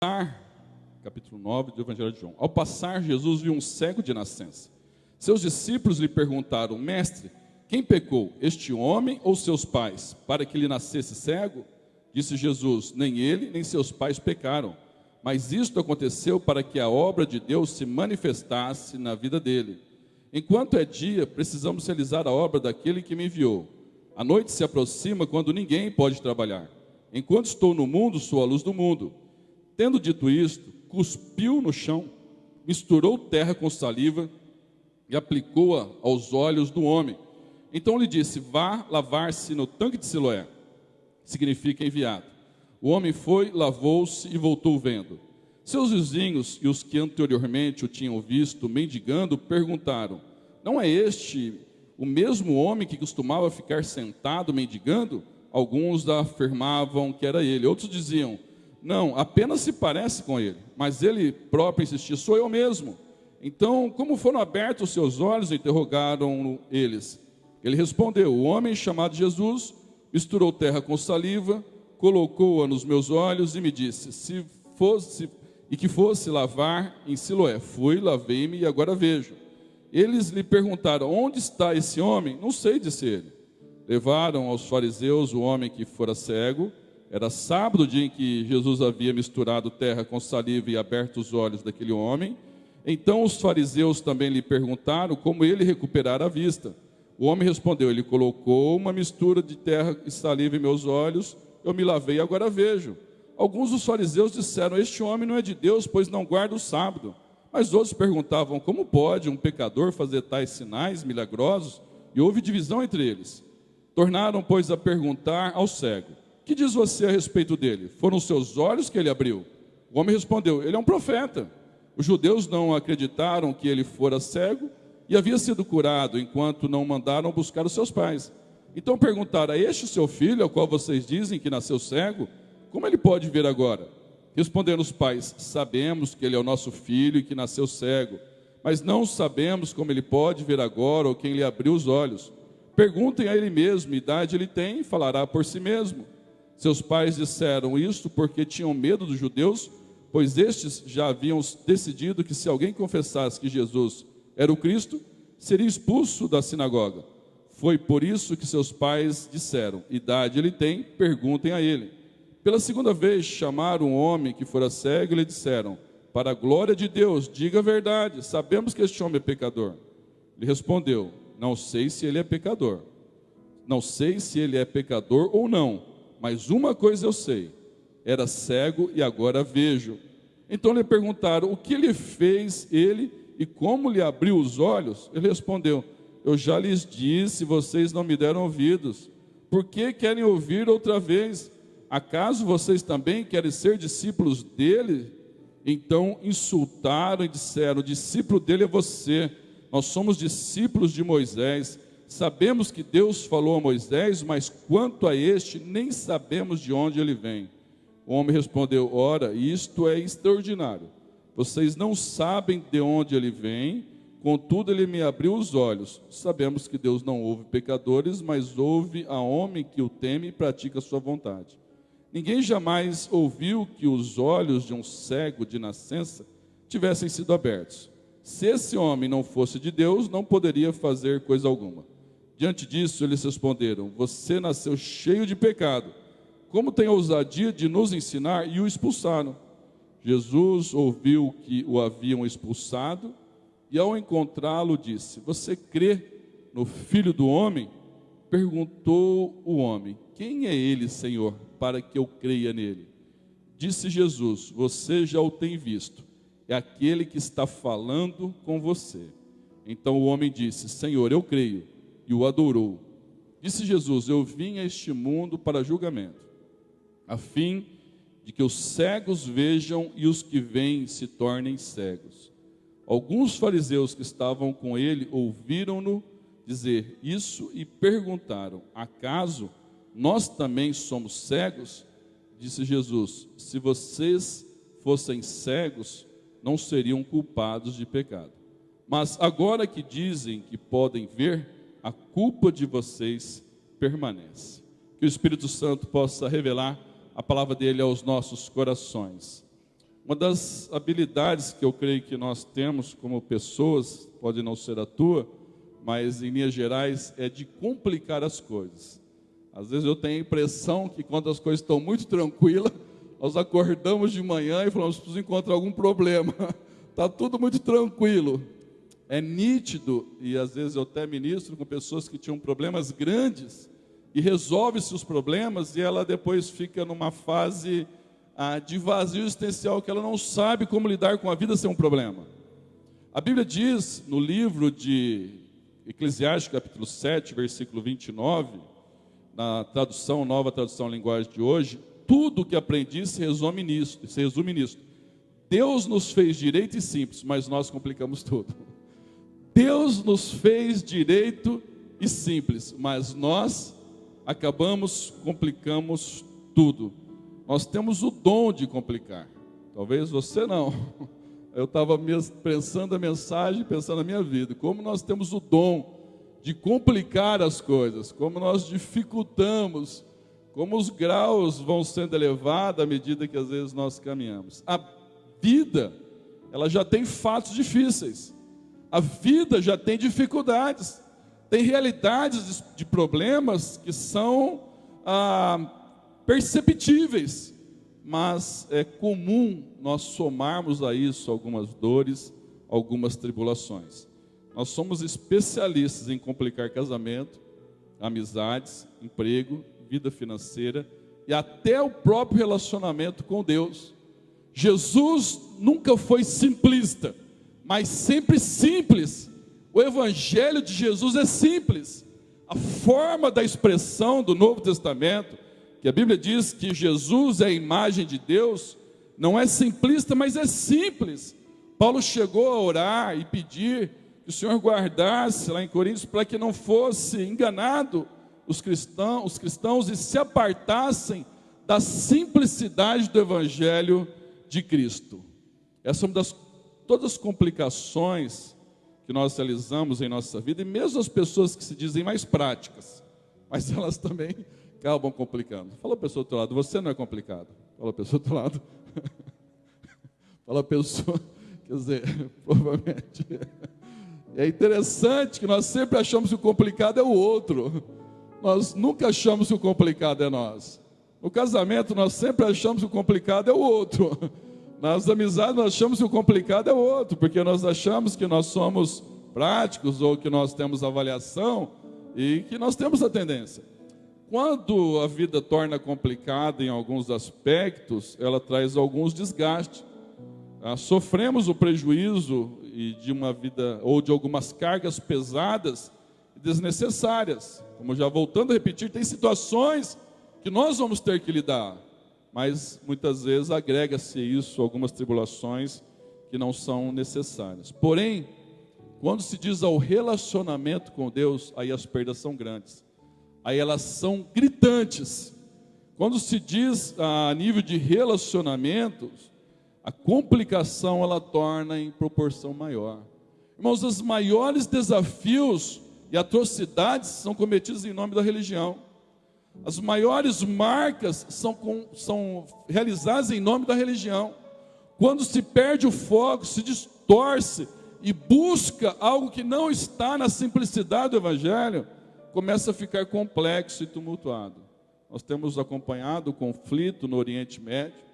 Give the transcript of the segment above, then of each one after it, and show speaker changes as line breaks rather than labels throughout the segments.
passar, capítulo 9 do Evangelho de João, ao passar, Jesus viu um cego de nascença. Seus discípulos lhe perguntaram: Mestre, quem pecou, este homem ou seus pais, para que ele nascesse cego? Disse Jesus: nem ele, nem seus pais pecaram, mas isto aconteceu para que a obra de Deus se manifestasse na vida dele. Enquanto é dia, precisamos realizar a obra daquele que me enviou. A noite se aproxima quando ninguém pode trabalhar. Enquanto estou no mundo, sou a luz do mundo. Tendo dito isto, cuspiu no chão, misturou terra com saliva e aplicou-a aos olhos do homem. Então lhe disse: vá lavar-se no tanque de Siloé, significa enviado. O homem foi, lavou-se e voltou vendo. Seus vizinhos e os que anteriormente o tinham visto mendigando perguntaram: não é este o mesmo homem que costumava ficar sentado mendigando? Alguns afirmavam que era ele, outros diziam: não, apenas se parece com ele. Mas ele próprio insistia: sou eu mesmo. Então, como foram abertos os seus olhos? Interrogaram eles. Ele respondeu: o homem chamado Jesus misturou terra com saliva, colocou-a nos meus olhos e me disse: que fosse lavar em Siloé. Fui, lavei-me e agora vejo. Eles lhe perguntaram: onde está esse homem? Não sei, disse ele. Levaram aos fariseus o homem que fora cego. Era sábado, o dia em que Jesus havia misturado terra com saliva e aberto os olhos daquele homem. Então os fariseus também lhe perguntaram como ele recuperara a vista. O homem respondeu: ele colocou uma mistura de terra e saliva em meus olhos, eu me lavei e agora vejo. Alguns dos fariseus disseram: este homem não é de Deus, pois não guarda o sábado. Mas outros perguntavam: como pode um pecador fazer tais sinais milagrosos? E houve divisão entre eles. Tornaram, pois, a perguntar ao cego: que diz você a respeito dele? Foram seus olhos que ele abriu? O homem respondeu: ele é um profeta. Os judeus não acreditaram que ele fora cego e havia sido curado, enquanto não mandaram buscar os seus pais. Então perguntaram: é este o seu filho, ao qual vocês dizem que nasceu cego? Como ele pode ver agora? Responderam os pais: sabemos que ele é o nosso filho e que nasceu cego, mas não sabemos como ele pode ver agora ou quem lhe abriu os olhos. Perguntem a ele mesmo, idade ele tem, falará por si mesmo. Seus pais disseram isto porque tinham medo dos judeus, pois estes já haviam decidido que se alguém confessasse que Jesus era o Cristo, seria expulso da sinagoga. Foi por isso que seus pais disseram: idade ele tem, perguntem a ele. Pela segunda vez chamaram um homem que fora cego e lhe disseram: para a glória de Deus, diga a verdade, sabemos que este homem é pecador. Ele respondeu: não sei se ele é pecador. Não sei se ele é pecador ou não, mas uma coisa eu sei: era cego e agora vejo. Então lhe perguntaram: o que lhe fez ele e como lhe abriu os olhos? Ele respondeu: eu já lhes disse, vocês não me deram ouvidos. Por que querem ouvir outra vez? Acaso vocês também querem ser discípulos dele? Então insultaram e disseram: o discípulo dele é você. Nós somos discípulos de Moisés. Sabemos que Deus falou a Moisés, mas quanto a este, nem sabemos de onde ele vem. O homem respondeu: ora, isto é extraordinário. Vocês não sabem de onde ele vem, contudo ele me abriu os olhos. Sabemos que Deus não ouve pecadores, mas ouve a homem que o teme e pratica a sua vontade. Ninguém jamais ouviu que os olhos de um cego de nascença tivessem sido abertos. Se esse homem não fosse de Deus, não poderia fazer coisa alguma. Diante disso, eles responderam: você nasceu cheio de pecado. Como tem a ousadia de nos ensinar? E o expulsaram. Jesus ouviu que o haviam expulsado e, ao encontrá-lo, disse: você crê no Filho do Homem? Perguntou o homem: quem é ele, Senhor, para que eu creia nele? Disse Jesus: você já o tem visto. É aquele que está falando com você. Então o homem disse: Senhor, eu creio. E o adorou. Disse Jesus: eu vim a este mundo para julgamento, a fim de que os cegos vejam e os que veem se tornem cegos. Alguns fariseus que estavam com ele ouviram-no dizer isso e perguntaram: acaso nós também somos cegos? Disse Jesus: se vocês fossem cegos, não seriam culpados de pecado. Mas agora que dizem que podem ver, a culpa de vocês permanece. Que o Espírito Santo possa revelar a palavra dele aos nossos corações. Uma das habilidades que eu creio que nós temos como pessoas, pode não ser a tua, mas em linhas gerais, é de complicar as coisas. Às vezes eu tenho a impressão que quando as coisas estão muito tranquilas, nós acordamos de manhã e falamos, preciso encontrar algum problema. Está tudo muito tranquilo. É nítido, e às vezes eu até ministro com pessoas que tinham problemas grandes, e resolve-se os problemas, e ela depois fica numa fase de vazio existencial, que ela não sabe como lidar com a vida sem um problema. A Bíblia diz, no livro de Eclesiastes, capítulo 7, versículo 29, na tradução, nova tradução linguagem de hoje, tudo o que aprendi se resume nisso. Deus nos fez direito e simples, mas nós complicamos tudo. Deus nos fez direito e simples, mas nós complicamos tudo. Nós temos o dom de complicar. Talvez você não. Eu estava pensando a mensagem, pensando na minha vida. Como nós temos o dom de complicar as coisas, como nós dificultamos, como os graus vão sendo elevados à medida que às vezes nós caminhamos. A vida, ela já tem fatos difíceis. A vida já tem dificuldades. Tem realidades de problemas que são perceptíveis. Mas é comum nós somarmos a isso algumas dores, algumas tribulações. Nós somos especialistas em complicar casamento, amizades, emprego, vida financeira e até o próprio relacionamento com Deus. Jesus nunca foi simplista, mas sempre simples. O Evangelho de Jesus é simples. A forma da expressão do Novo Testamento, que a Bíblia diz que Jesus é a imagem de Deus, não é simplista, mas é simples. Paulo chegou a orar e pedir que o Senhor guardasse lá em Coríntios para que não fosse enganado os cristãos e se apartassem da simplicidade do Evangelho de Cristo. Essa é uma das todas as complicações que nós realizamos em nossa vida, e mesmo as pessoas que se dizem mais práticas, mas elas também acabam complicando. Fala a pessoa do teu lado, você não é complicado. Fala a pessoa do teu lado. Fala a pessoa, quer dizer, provavelmente. É interessante que nós sempre achamos que o complicado é o outro. Nós nunca achamos que o complicado é nós. No casamento, nós sempre achamos que o complicado é o outro. Nas amizades, nós achamos que o complicado é o outro, porque nós achamos que nós somos práticos, ou que nós temos avaliação, e que nós temos a tendência. Quando a vida torna complicada em alguns aspectos, ela traz alguns desgastes. Sofremos o prejuízo de uma vida, ou de algumas cargas pesadas e desnecessárias. Como já voltando a repetir, tem situações que nós vamos ter que lidar, mas muitas vezes agrega-se isso algumas tribulações que não são necessárias. Porém, quando se diz ao relacionamento com Deus, aí as perdas são grandes, aí elas são gritantes. Quando se diz a nível de relacionamentos, a complicação ela torna em proporção maior. Irmãos, os maiores desafios e atrocidades são cometidos em nome da religião. As maiores marcas são realizadas em nome da religião. Quando se perde o foco, se distorce e busca algo que não está na simplicidade do Evangelho, começa a ficar complexo e tumultuado. Nós temos acompanhado o conflito no Oriente Médio,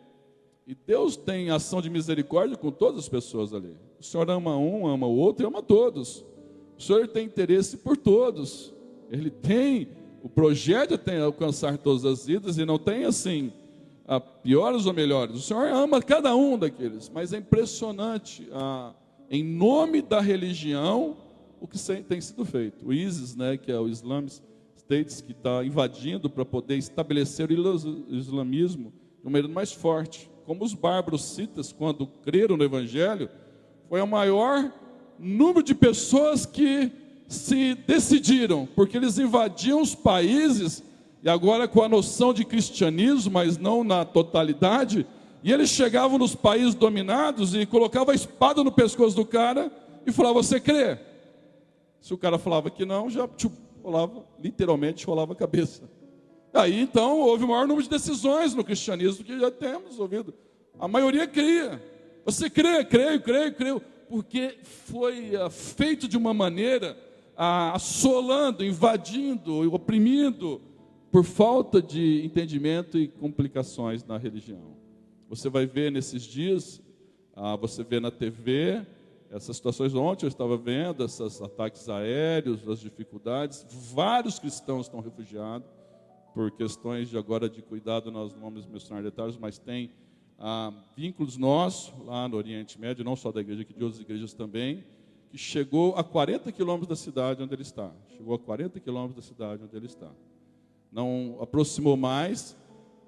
e Deus tem ação de misericórdia com todas as pessoas ali. O Senhor ama um, ama o outro e ama todos. O Senhor tem interesse por todos. Ele tem, o projeto tem alcançar todas as vidas, e não tem assim, piores ou melhores. O Senhor ama cada um daqueles, mas é impressionante, em nome da religião, o que tem sido feito. O ISIS, que é o Islamic State, que está invadindo para poder estabelecer o islamismo de um meio mais forte. Como os bárbaros citas, quando creram no Evangelho, foi o maior número de pessoas que se decidiram, porque eles invadiam os países, e agora com a noção de cristianismo, mas não na totalidade, e eles chegavam nos países dominados e colocavam a espada no pescoço do cara e falavam, você crê? Se o cara falava que não, já literalmente rolava a cabeça. Aí então houve o maior número de decisões no cristianismo que já temos ouvido. A maioria cria. Você crê, creio, porque foi feito de uma maneira assolando, invadindo, oprimindo, por falta de entendimento e complicações na religião. Você vai ver nesses dias, você vê na TV, essas situações. Ontem eu estava vendo esses ataques aéreos, as dificuldades. Vários cristãos estão refugiados por questões de cuidado. Nós não vamos mencionar detalhes, mas tem vínculos nossos lá no Oriente Médio, não só da igreja, que de outras igrejas também, que chegou a 40 quilômetros da cidade onde ele está. Chegou a 40 quilômetros da cidade onde ele está. Não aproximou mais,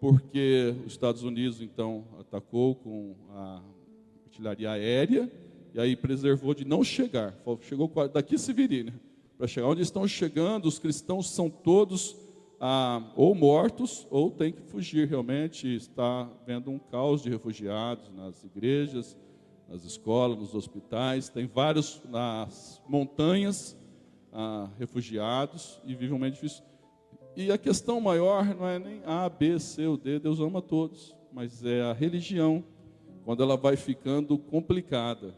porque os Estados Unidos, então, atacou com a artilharia aérea, e aí preservou de não chegar. Chegou daqui Severina, para chegar onde estão chegando, os cristãos são todos ou mortos, ou tem que fugir realmente. Está vendo um caos de refugiados nas igrejas, nas escolas, nos hospitais. Tem vários nas montanhas refugiados, e vivem um momento difícil. E a questão maior não é nem A, B, C ou D, Deus ama todos, mas é a religião, quando ela vai ficando complicada,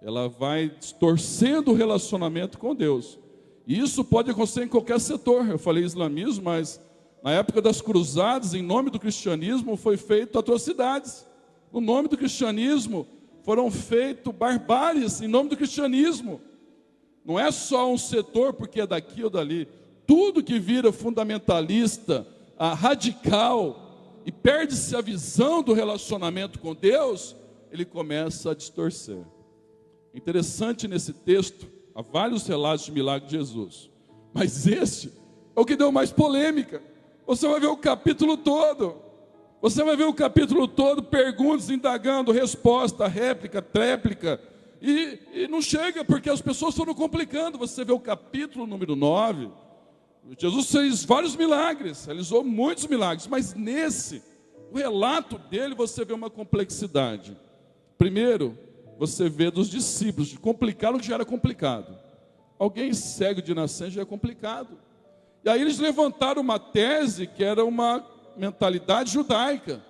ela vai distorcendo o relacionamento com Deus. E isso pode acontecer em qualquer setor. Eu falei islamismo, mas na época das cruzadas, em nome do cristianismo, foi feito atrocidades. No nome do cristianismo, foram feitas barbáries em nome do cristianismo. Não é só um setor porque é daqui ou dali. Tudo que vira fundamentalista, radical, e perde-se a visão do relacionamento com Deus, ele começa a distorcer. Interessante nesse texto, há vários relatos de milagre de Jesus, mas este é o que deu mais polêmica. Você vai ver o capítulo todo, perguntas, indagando, resposta, réplica, tréplica, e não chega, porque as pessoas foram complicando. Você vê o capítulo número 9, Jesus fez vários milagres, realizou muitos milagres, mas nesse, o relato dele, você vê uma complexidade. Primeiro, você vê dos discípulos, de complicar o que já era complicado. Alguém cego de nascença já é complicado. E aí eles levantaram uma tese que era uma mentalidade judaica.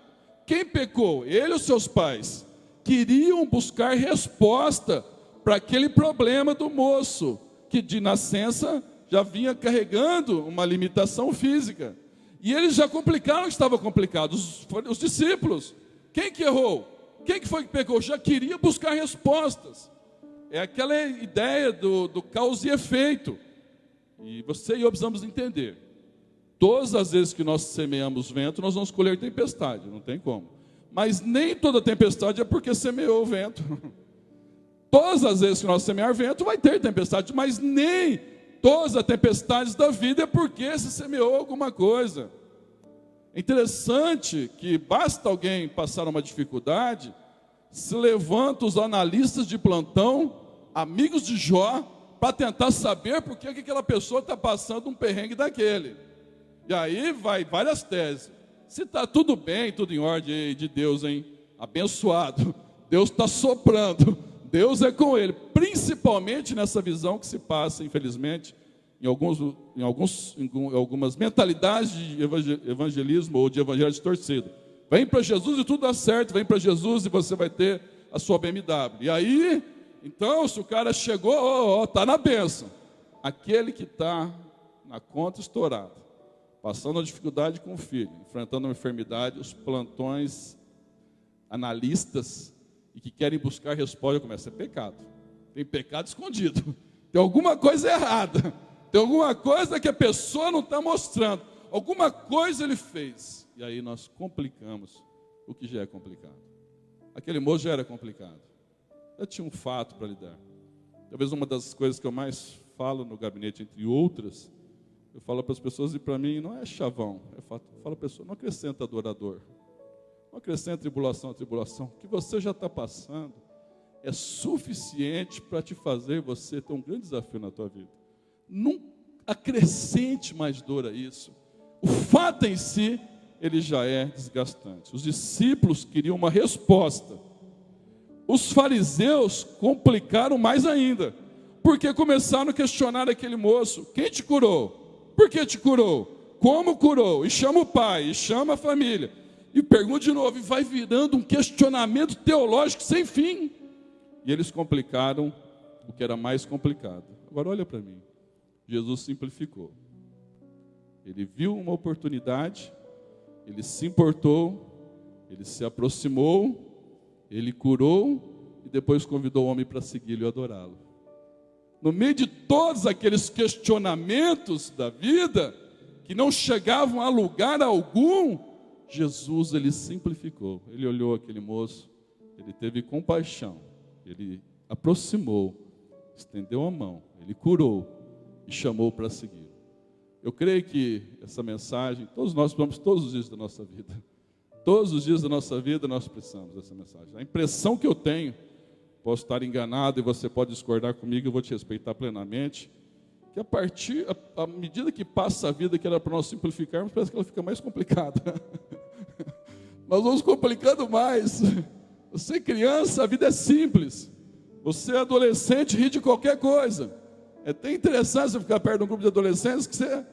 Quem pecou? Ele ou seus pais? Queriam buscar resposta para aquele problema do moço, que de nascença já vinha carregando uma limitação física. E eles já complicaram o que estava complicado. Os discípulos. Quem que errou? Quem que foi que pecou? Já queria buscar respostas. É aquela ideia do causa e efeito. E você e eu precisamos entender. Todas as vezes que nós semeamos vento, nós vamos colher tempestade. Não tem como. Mas nem toda tempestade é porque semeou o vento. Todas as vezes que nós semear vento, vai ter tempestade. Mas nem todas as tempestades da vida é porque se semeou alguma coisa. É interessante que basta alguém passar uma dificuldade, se levantam os analistas de plantão, amigos de Jó, para tentar saber por que aquela pessoa está passando um perrengue daquele. E aí vai várias teses. Se está tudo bem, tudo em ordem de Deus, hein? Abençoado. Deus está soprando. Deus é com ele. Principalmente nessa visão que se passa, infelizmente, em algumas mentalidades de evangelismo ou de evangelho distorcido. Vem para Jesus e tudo dá certo. Vem para Jesus e você vai ter a sua BMW. E aí, então, se o cara chegou, está na bênção. Aquele que está na conta estourada, passando uma dificuldade com o filho, enfrentando uma enfermidade, os plantões analistas e que querem buscar resposta, começa a ser pecado. Tem pecado escondido. Tem alguma coisa errada. Tem alguma coisa que a pessoa não está mostrando. Alguma coisa ele fez. E aí nós complicamos o que já é complicado. Aquele moço já era complicado. Eu tinha um fato para lidar. Talvez uma das coisas que eu mais falo no gabinete, entre outras, eu falo para as pessoas, e para mim não é chavão. Eu falo para a pessoa, não acrescenta adorador. Não acrescenta tribulação a tribulação. O que você já está passando é suficiente para te fazer você ter um grande desafio na tua vida. Não acrescente mais dor a isso. O fato em si, ele já é desgastante. Os discípulos queriam uma resposta. Os fariseus complicaram mais ainda, porque começaram a questionar aquele moço. Quem te curou? Por que te curou? Como curou? E chama o pai, e chama a família. e pergunta de novo, e vai virando um questionamento teológico sem fim. E eles complicaram o que era mais complicado. Agora olha para mim, Jesus simplificou. Ele viu uma oportunidade, ele se importou, ele se aproximou, ele curou e depois convidou o homem para segui-lo e adorá-lo. No meio de todos aqueles questionamentos da vida, que não chegavam a lugar algum, Jesus, ele simplificou. Ele olhou aquele moço, ele teve compaixão, ele aproximou, estendeu a mão, ele curou e chamou para seguir. Eu creio que essa mensagem, todos nós precisamos todos os dias da nossa vida. Todos os dias da nossa vida nós precisamos dessa mensagem. A impressão que eu tenho, posso estar enganado e você pode discordar comigo, eu vou te respeitar plenamente, que à medida que passa a vida que era para nós simplificarmos, parece que ela fica mais complicada. Nós vamos complicando mais. Você é criança, a vida é simples. Você é adolescente, ri de qualquer coisa. É até interessante você ficar perto de um grupo de adolescentes que você,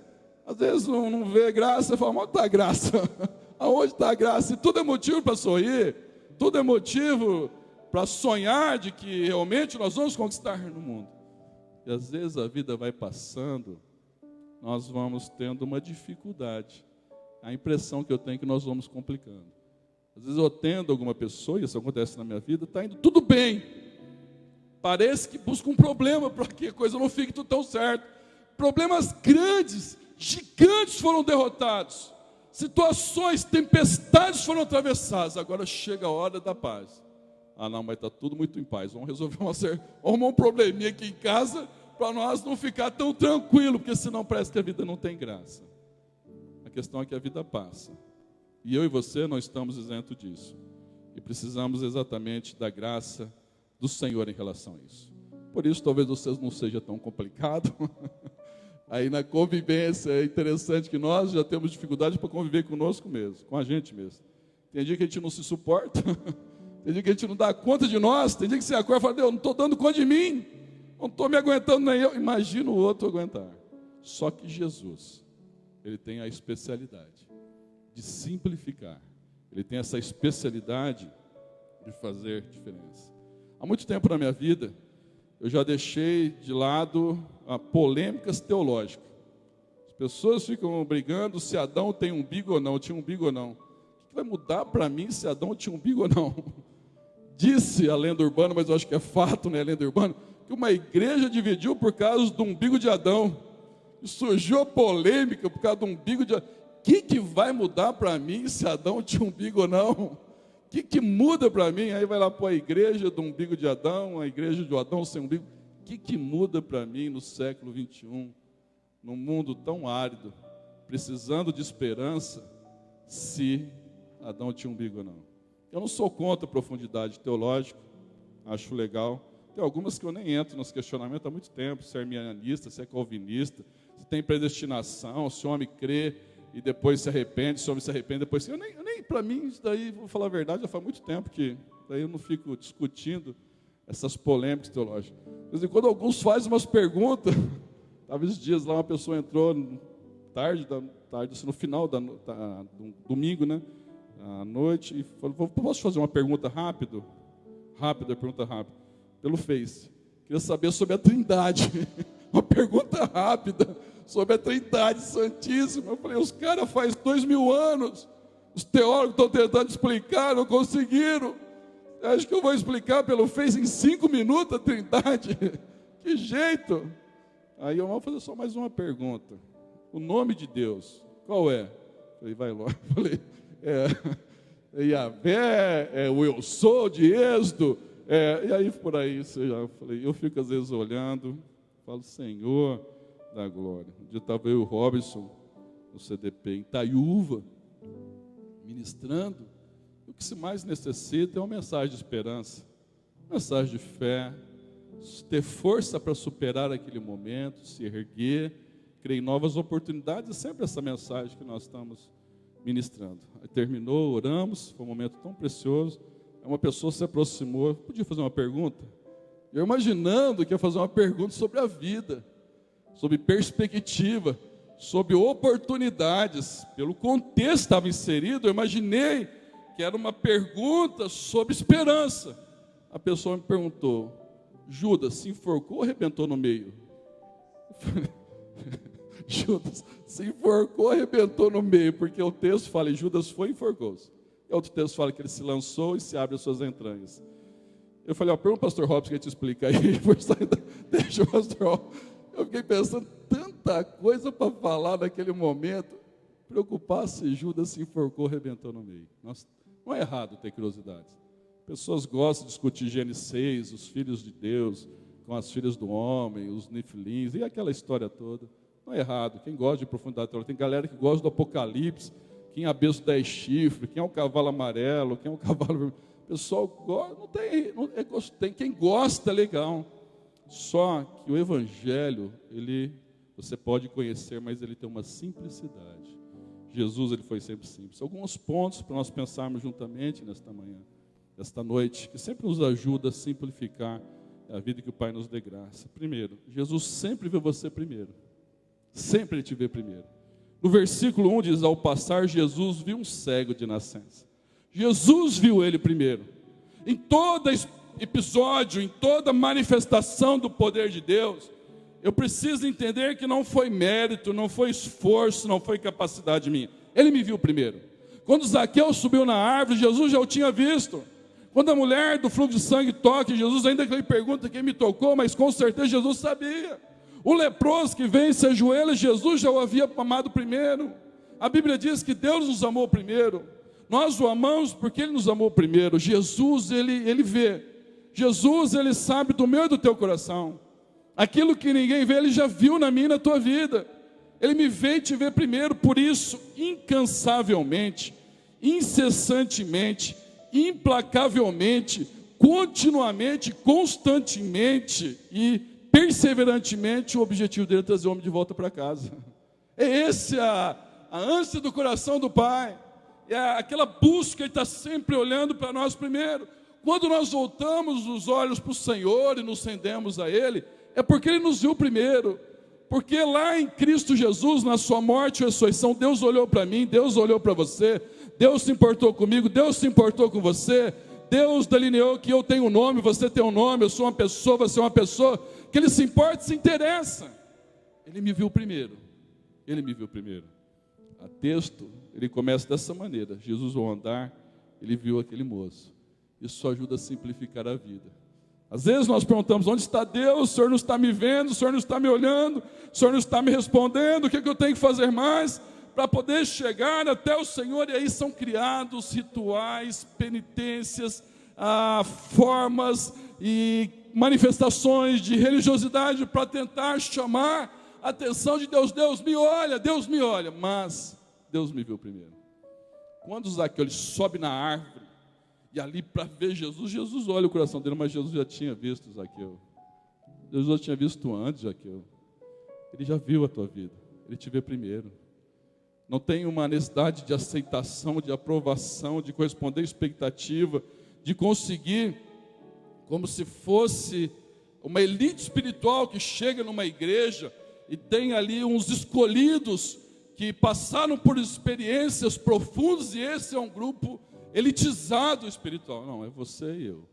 às vezes, não vê graça, você fala, onde está a graça? Aonde está a graça? E tudo é motivo para sorrir, tudo é motivo para sonhar de que realmente nós vamos conquistar no mundo. E às vezes a vida vai passando, nós vamos tendo uma dificuldade. A impressão que eu tenho é que nós vamos complicando. Às vezes eu atendo alguma pessoa, e isso acontece na minha vida, está indo tudo bem. Parece que busca um problema para que a coisa não fique tudo tão certo. Problemas grandes, gigantes foram derrotados. Situações, tempestades foram atravessadas. Agora chega a hora da paz. Ah não, mas está tudo muito em paz. Vamos resolver um probleminha aqui em casa para nós não ficar tão tranquilo, porque senão parece que a vida não tem graça. A questão é que a vida passa. E eu e você não estamos isentos disso. E precisamos exatamente da graça do Senhor em relação a isso. Por isso talvez você não seja tão complicado. Aí na convivência é interessante que nós já temos dificuldade para conviver conosco mesmo, com a gente mesmo. Tem dia que a gente não se suporta, tem dia que a gente não dá conta de nós, tem dia que você acorda e fala, Deus, não estou dando conta de mim, não estou me aguentando nem eu. Imagina o outro aguentar. Só que Jesus, ele tem a especialidade de simplificar. Ele tem essa especialidade de fazer diferença. Há muito tempo na minha vida, eu já deixei de lado polêmicas teológicas. As pessoas ficam brigando se Adão tem umbigo ou não, tinha umbigo ou não. O que vai mudar para mim se Adão tinha umbigo ou não? Disse a lenda urbana, mas eu acho que é fato, né, a lenda urbana, que uma igreja dividiu por causa do umbigo de Adão. E surgiu a polêmica por causa do umbigo de Adão. O que vai mudar para mim se Adão tinha umbigo ou não? O que muda para mim? Aí vai lá para a igreja do umbigo de Adão, a igreja de Adão sem umbigo. O que muda para mim no século 21, num mundo tão árido, precisando de esperança, se Adão tinha umbigo ou não? Eu não sou contra a profundidade teológica, acho legal. Tem algumas que eu nem entro nos questionamentos há muito tempo, se é arminianista, se é calvinista, se tem predestinação, se o homem crê e depois se arrepende, se o homem se arrepende, depois... Eu nem para mim, isso daí, vou falar a verdade, já faz muito tempo que daí eu não fico discutindo essas polêmicas teológicas. De vez em quando alguns fazem umas perguntas, talvez esses dias lá uma pessoa entrou tarde assim, no final do domingo, né, à noite, e falou, posso fazer uma pergunta rápida, pelo Face. Queria saber sobre a Trindade, uma pergunta rápida sobre a Trindade Santíssima. Eu falei, os caras faz 2000 anos, os teólogos estão tentando explicar, não conseguiram. Acho que eu vou explicar pelo Face em 5 minutos a Trindade. Que jeito! Aí eu vou fazer só mais uma pergunta. O nome de Deus, qual é? Falei, vai logo. Falei, é Yahvé, é o Eu Sou de Êxodo. E aí por aí, eu fico às vezes olhando, falo, Senhor da glória. Um dia estava eu e o Robinson, no CDP, em Itaiúva, ministrando. O que se mais necessita é uma mensagem de esperança, uma mensagem de fé, ter força para superar aquele momento, se erguer, crer em novas oportunidades, é sempre essa mensagem que nós estamos ministrando. Aí terminou, oramos, foi um momento tão precioso, uma pessoa se aproximou, podia fazer uma pergunta? Eu imaginando que ia fazer uma pergunta sobre a vida, sobre perspectiva, sobre oportunidades. Pelo contexto que estava inserido, eu imaginei que era uma pergunta sobre esperança. A pessoa me perguntou: Judas se enforcou ou arrebentou no meio? Judas se enforcou ou arrebentou no meio, porque o texto fala: Judas foi e enforcou-se. E outro texto fala que ele se lançou e se abre as suas entranhas. Eu falei: pergunta ao pastor Robson que te explica aí. Deixa o pastor Robson. Eu fiquei pensando, tanta coisa para falar naquele momento. Preocupar se Judas se enforcou, arrebentou no meio. Nossa, não é errado ter curiosidades. Pessoas gostam de discutir Gênesis 6, os filhos de Deus com as filhas do homem, os nifilins, e aquela história toda. Não é errado. Quem gosta de profundidade teológica, tem galera que gosta do Apocalipse, quem é a besta 10 chifres, quem é o cavalo amarelo, quem é o cavalo vermelho. O pessoal gosta, tem quem gosta, legal. Só que o Evangelho, você pode conhecer, mas ele tem uma simplicidade. Jesus, ele foi sempre simples. Alguns pontos para nós pensarmos juntamente nesta manhã, esta noite, que sempre nos ajuda a simplificar a vida que o Pai nos dê graça. Primeiro, Jesus sempre vê você primeiro. Sempre ele te vê primeiro. No versículo 1 diz: ao passar, Jesus viu um cego de nascença. Jesus viu ele primeiro. Em todo episódio, em toda manifestação do poder de Deus, eu preciso entender que não foi mérito, não foi esforço, não foi capacidade minha. Ele me viu primeiro. Quando Zaqueu subiu na árvore, Jesus já o tinha visto. Quando a mulher do fluxo de sangue toca em Jesus, ainda que ele pergunta quem me tocou, mas com certeza Jesus sabia. O leproso que vem e se ajoelha, Jesus já o havia amado primeiro. A Bíblia diz que Deus nos amou primeiro. Nós o amamos porque Ele nos amou primeiro. Jesus, Ele vê. Jesus, Ele sabe do meu e do teu coração. Aquilo que ninguém vê, Ele já viu na minha e na tua vida. Ele me vê e te vê primeiro. Por isso, incansavelmente, incessantemente, implacavelmente, continuamente, constantemente e perseverantemente, o objetivo dele é trazer o homem de volta para casa. É esse a ânsia do coração do Pai. É aquela busca, Ele está sempre olhando para nós primeiro. Quando nós voltamos os olhos para o Senhor e nos rendemos a Ele, é porque Ele nos viu primeiro. Porque lá em Cristo Jesus, na sua morte e ressurreição, Deus olhou para mim, Deus olhou para você, Deus se importou comigo, Deus se importou com você, Deus delineou que eu tenho um nome, você tem um nome, eu sou uma pessoa, você é uma pessoa, que Ele se importa e se interessa. Ele me viu primeiro. Ele me viu primeiro. O texto, ele começa dessa maneira: Jesus ao andar, ele viu aquele moço. Isso ajuda a simplificar a vida. Às vezes nós perguntamos: onde está Deus? O Senhor não está me vendo, o Senhor não está me olhando, o Senhor não está me respondendo, o que eu tenho que fazer mais para poder chegar até o Senhor? E aí são criados rituais, penitências, formas e manifestações de religiosidade para tentar chamar a atenção de Deus. Deus me olha, mas Deus me viu primeiro. Quando Zaqueu ele sobe na árvore, e ali para ver Jesus, Jesus olha o coração dele, mas Jesus já tinha visto Zaqueu. Jesus já tinha visto antes, Zaqueu. Ele já viu a tua vida, ele te vê primeiro. Não tem uma necessidade de aceitação, de aprovação, de corresponder à expectativa, de conseguir, como se fosse uma elite espiritual que chega numa igreja e tem ali uns escolhidos que passaram por experiências profundas, e esse é um grupo elitizado espiritual. Não, é você e eu,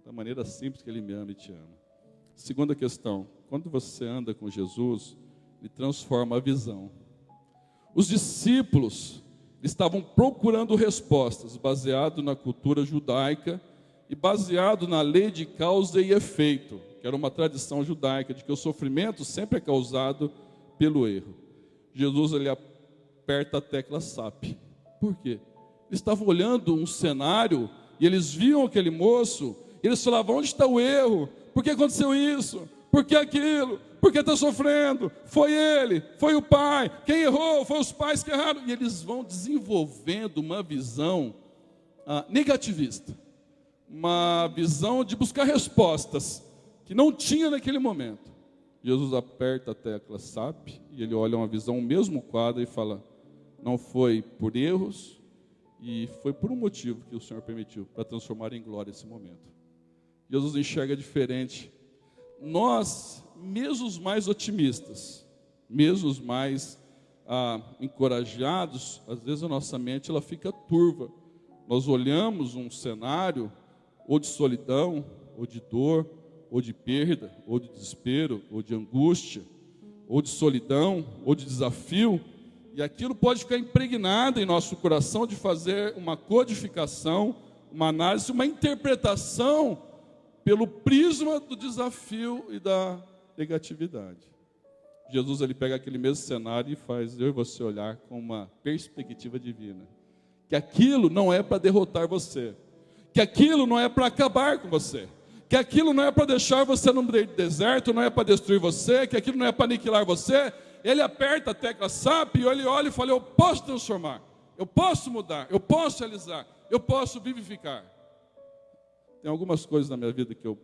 da maneira simples que Ele me ama e te ama. Segunda questão: quando você anda com Jesus, Ele transforma a visão. Os discípulos estavam procurando respostas baseado na cultura judaica e baseado na lei de causa e efeito, que era uma tradição judaica de que o sofrimento sempre é causado pelo erro. Jesus, ele aperta a tecla SAP. Por quê? Eles estavam olhando um cenário e eles viam aquele moço, e eles falavam: onde está o erro? Por que aconteceu isso? Por que aquilo? Por que está sofrendo? Foi ele, foi o pai. Quem errou? Foi os pais que erraram. E eles vão desenvolvendo uma visão negativista, uma visão de buscar respostas que não tinha naquele momento. Jesus aperta a tecla SAP e ele olha uma visão, o mesmo quadro, e fala: não foi por erros, e foi por um motivo que o Senhor permitiu, para transformar em glória esse momento. Jesus enxerga diferente. Nós, mesmo os mais otimistas, mesmo os mais encorajados, às vezes a nossa mente ela fica turva. Nós olhamos um cenário ou de solidão, ou de dor, ou de perda, ou de desespero, ou de angústia, ou de solidão, ou de desafio, e aquilo pode ficar impregnado em nosso coração de fazer uma codificação, uma análise, uma interpretação pelo prisma do desafio e da negatividade. Jesus ele pega aquele mesmo cenário e faz eu e você olhar com uma perspectiva divina. Que aquilo não é para derrotar você, que aquilo não é para acabar com você, que aquilo não é para deixar você no deserto, não é para destruir você, que aquilo não é para aniquilar você. Ele aperta a tecla SAP e ele olha e fala, eu posso transformar, eu posso mudar, eu posso realizar, eu posso vivificar. Tem algumas coisas na minha vida que eu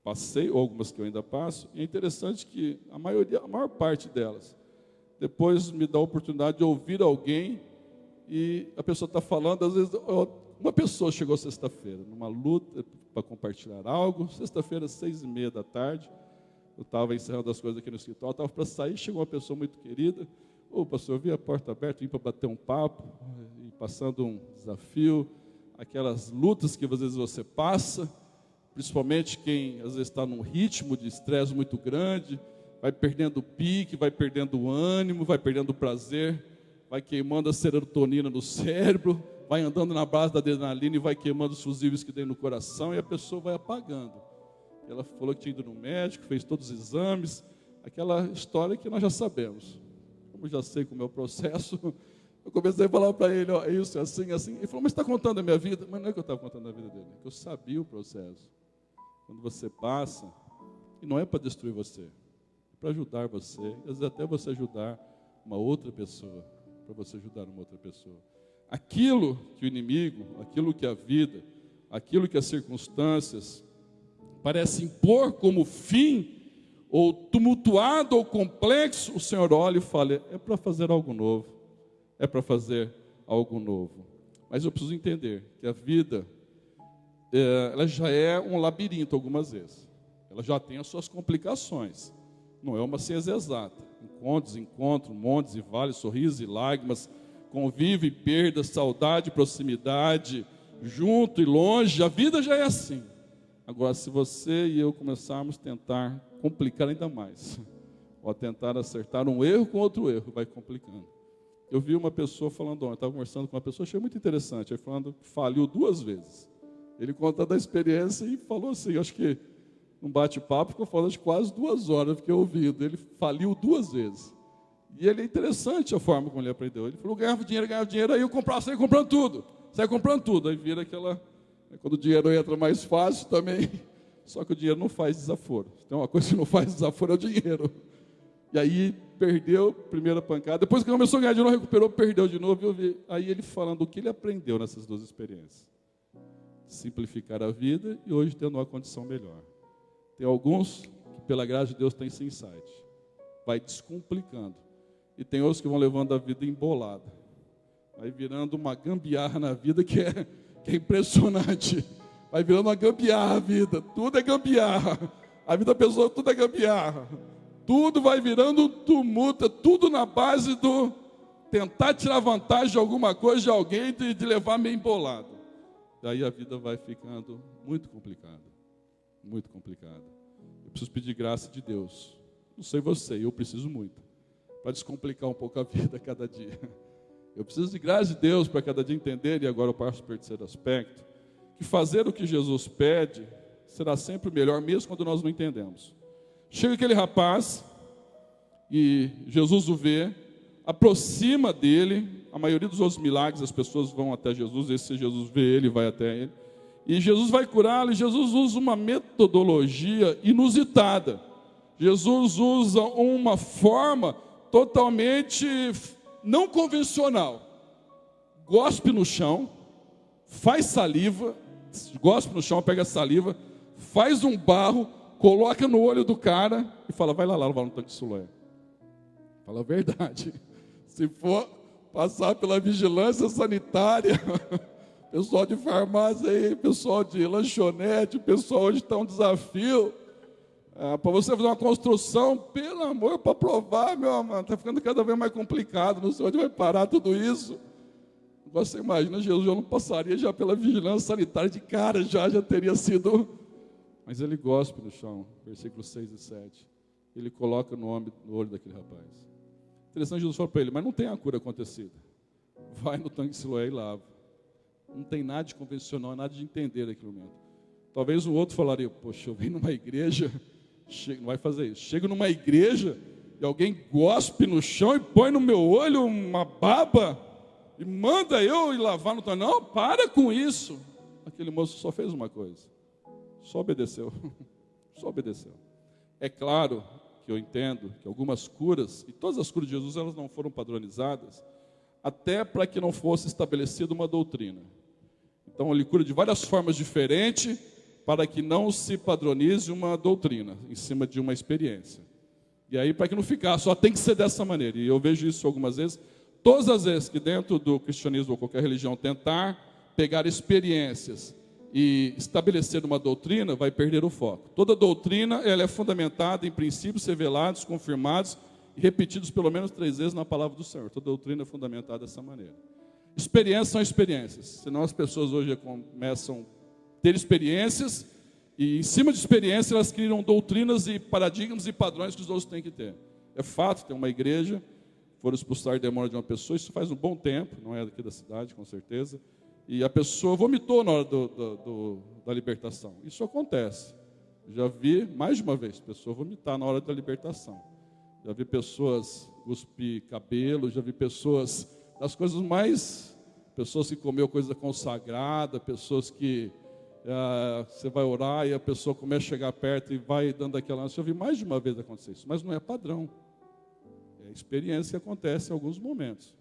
passei, ou algumas que eu ainda passo, e é interessante que a maior parte delas, depois me dá a oportunidade de ouvir alguém, e a pessoa está falando, às vezes, uma pessoa chegou sexta-feira, numa luta para compartilhar algo, sexta-feira, 6h30 da tarde, eu estava encerrando as coisas aqui no escritório, estava para sair, chegou uma pessoa muito querida, pastor, eu vi a porta aberta, vim para bater um papo, e passando um desafio, aquelas lutas que às vezes você passa, principalmente quem às vezes está num ritmo de estresse muito grande, vai perdendo o pique, vai perdendo o ânimo, vai perdendo o prazer, vai queimando a serotonina no cérebro, vai andando na base da adrenalina e vai queimando os fusíveis que tem no coração e a pessoa vai apagando. Ela falou que tinha ido no médico, fez todos os exames, aquela história que nós já sabemos. Como já sei como é o processo, eu comecei a falar para ele, é isso, é assim, assim. Ele falou, mas você está contando a minha vida? Mas não é que eu estava contando a vida dele, é que eu sabia o processo. Quando você passa, e não é para destruir você, é para ajudar você, às vezes até você ajudar uma outra pessoa, para você ajudar uma outra pessoa. Aquilo que o inimigo, aquilo que a vida, aquilo que as circunstâncias parece impor como fim, ou tumultuado ou complexo, o Senhor olha e fala, é para fazer algo novo, é para fazer algo novo. Mas eu preciso entender que a vida, ela já é um labirinto algumas vezes, ela já tem as suas complicações, não é uma ciência exata, encontros, montes e vales, sorrisos e lágrimas, convívio e perda, saudade, proximidade, junto e longe, a vida já é assim. Agora, se você e eu começarmos a tentar complicar ainda mais, ou a tentar acertar um erro com outro erro, vai complicando. Eu vi uma pessoa falando ontem, estava conversando com uma pessoa, achei muito interessante, ele falando que faliu 2 vezes. Ele conta da experiência e falou assim, acho que num bate-papo, ficou falando de quase 2 horas, fiquei ouvindo, ele faliu 2 vezes. E ele é interessante a forma como ele aprendeu. Ele falou, ganhava dinheiro, aí eu saia comprando tudo. Aí vira aquela, quando o dinheiro entra mais fácil também, só que o dinheiro não faz desaforo. Tem uma coisa que não faz desaforo, é o dinheiro. E aí perdeu, primeira pancada, depois que começou a ganhar dinheiro, recuperou, perdeu de novo. Aí ele falando o que ele aprendeu nessas 2 experiências. Simplificar a vida e hoje tendo uma condição melhor. Tem alguns que pela graça de Deus têm esse insight. Vai descomplicando. E tem outros que vão levando a vida embolada. Vai virando uma gambiarra na vida que é impressionante. Vai virando uma gambiarra a vida. Tudo é gambiarra. A vida da pessoa, tudo é gambiarra. Tudo vai virando um tumulto. Tudo na base do tentar tirar vantagem de alguma coisa, de alguém, de levar meio embolado. Daí a vida vai ficando muito complicada. Muito complicada. Eu preciso pedir graça de Deus. Não sei você, eu preciso muito. Para descomplicar um pouco a vida a cada dia. Eu preciso de graça de Deus para cada dia entender, e agora eu passo para o terceiro aspecto, que fazer o que Jesus pede será sempre melhor, mesmo quando nós não entendemos. Chega aquele rapaz, e Jesus o vê, aproxima dele, a maioria dos outros milagres as pessoas vão até Jesus, esse Jesus vê ele, vai até ele, e Jesus vai curá-lo, e Jesus usa uma metodologia inusitada. Jesus usa uma forma totalmente não convencional. Gospe no chão, faz saliva, gospe no chão, pega saliva, faz um barro, coloca no olho do cara e fala, vai lá lavar no tanque de Siloé. Fala a verdade. Se for passar pela vigilância sanitária, pessoal de farmácia aí, pessoal de lanchonete, pessoal hoje está um desafio. Para você fazer uma construção, pelo amor, para provar, meu amado, está ficando cada vez mais complicado, não sei onde vai parar tudo isso. Você imagina, Jesus já não passaria já pela vigilância sanitária de cara, já teria sido. Mas ele gospe no chão, versículos 6 e 7. Ele coloca no olho daquele rapaz. Interessante, Jesus falou para ele, mas não tem a cura acontecida. Vai no tanque de Siloé e lava. Não tem nada de convencional, nada de entender naquele momento. Talvez um outro falaria, poxa, eu venho numa igreja, não vai fazer isso. Chego numa igreja e alguém gospe no chão e põe no meu olho uma baba e manda eu ir lavar no tanque. Não, para com isso. Aquele moço só fez uma coisa. Só obedeceu. Só obedeceu. É claro que eu entendo que algumas curas, e todas as curas de Jesus, elas não foram padronizadas, até para que não fosse estabelecida uma doutrina. Então, ele cura de várias formas diferentes, para que não se padronize uma doutrina, em cima de uma experiência. E aí, para que não ficar, só tem que ser dessa maneira. E eu vejo isso algumas vezes, todas as vezes que dentro do cristianismo ou qualquer religião tentar pegar experiências e estabelecer uma doutrina, vai perder o foco. Toda doutrina, ela é fundamentada em princípios revelados, confirmados e repetidos pelo menos 3 vezes na palavra do Senhor. Toda doutrina é fundamentada dessa maneira. Experiências são experiências, senão as pessoas hoje começam a ter experiências e em cima de experiências elas criam doutrinas e paradigmas e padrões que os outros têm que ter. É fato, tem uma igreja, foram expulsar demônio de uma pessoa, isso faz um bom tempo, não é daqui da cidade, com certeza. E a pessoa vomitou na hora da libertação. Isso acontece. Já vi mais de uma vez pessoa vomitar na hora da libertação. Já vi pessoas cuspir cabelo, já vi pessoas das coisas mais... Pessoas que comeu coisa consagrada, pessoas que você vai orar e a pessoa começa a chegar perto e vai dando aquela ânsia. Eu vi mais de uma vez acontecer isso, mas não é padrão. É experiência que acontece em alguns momentos.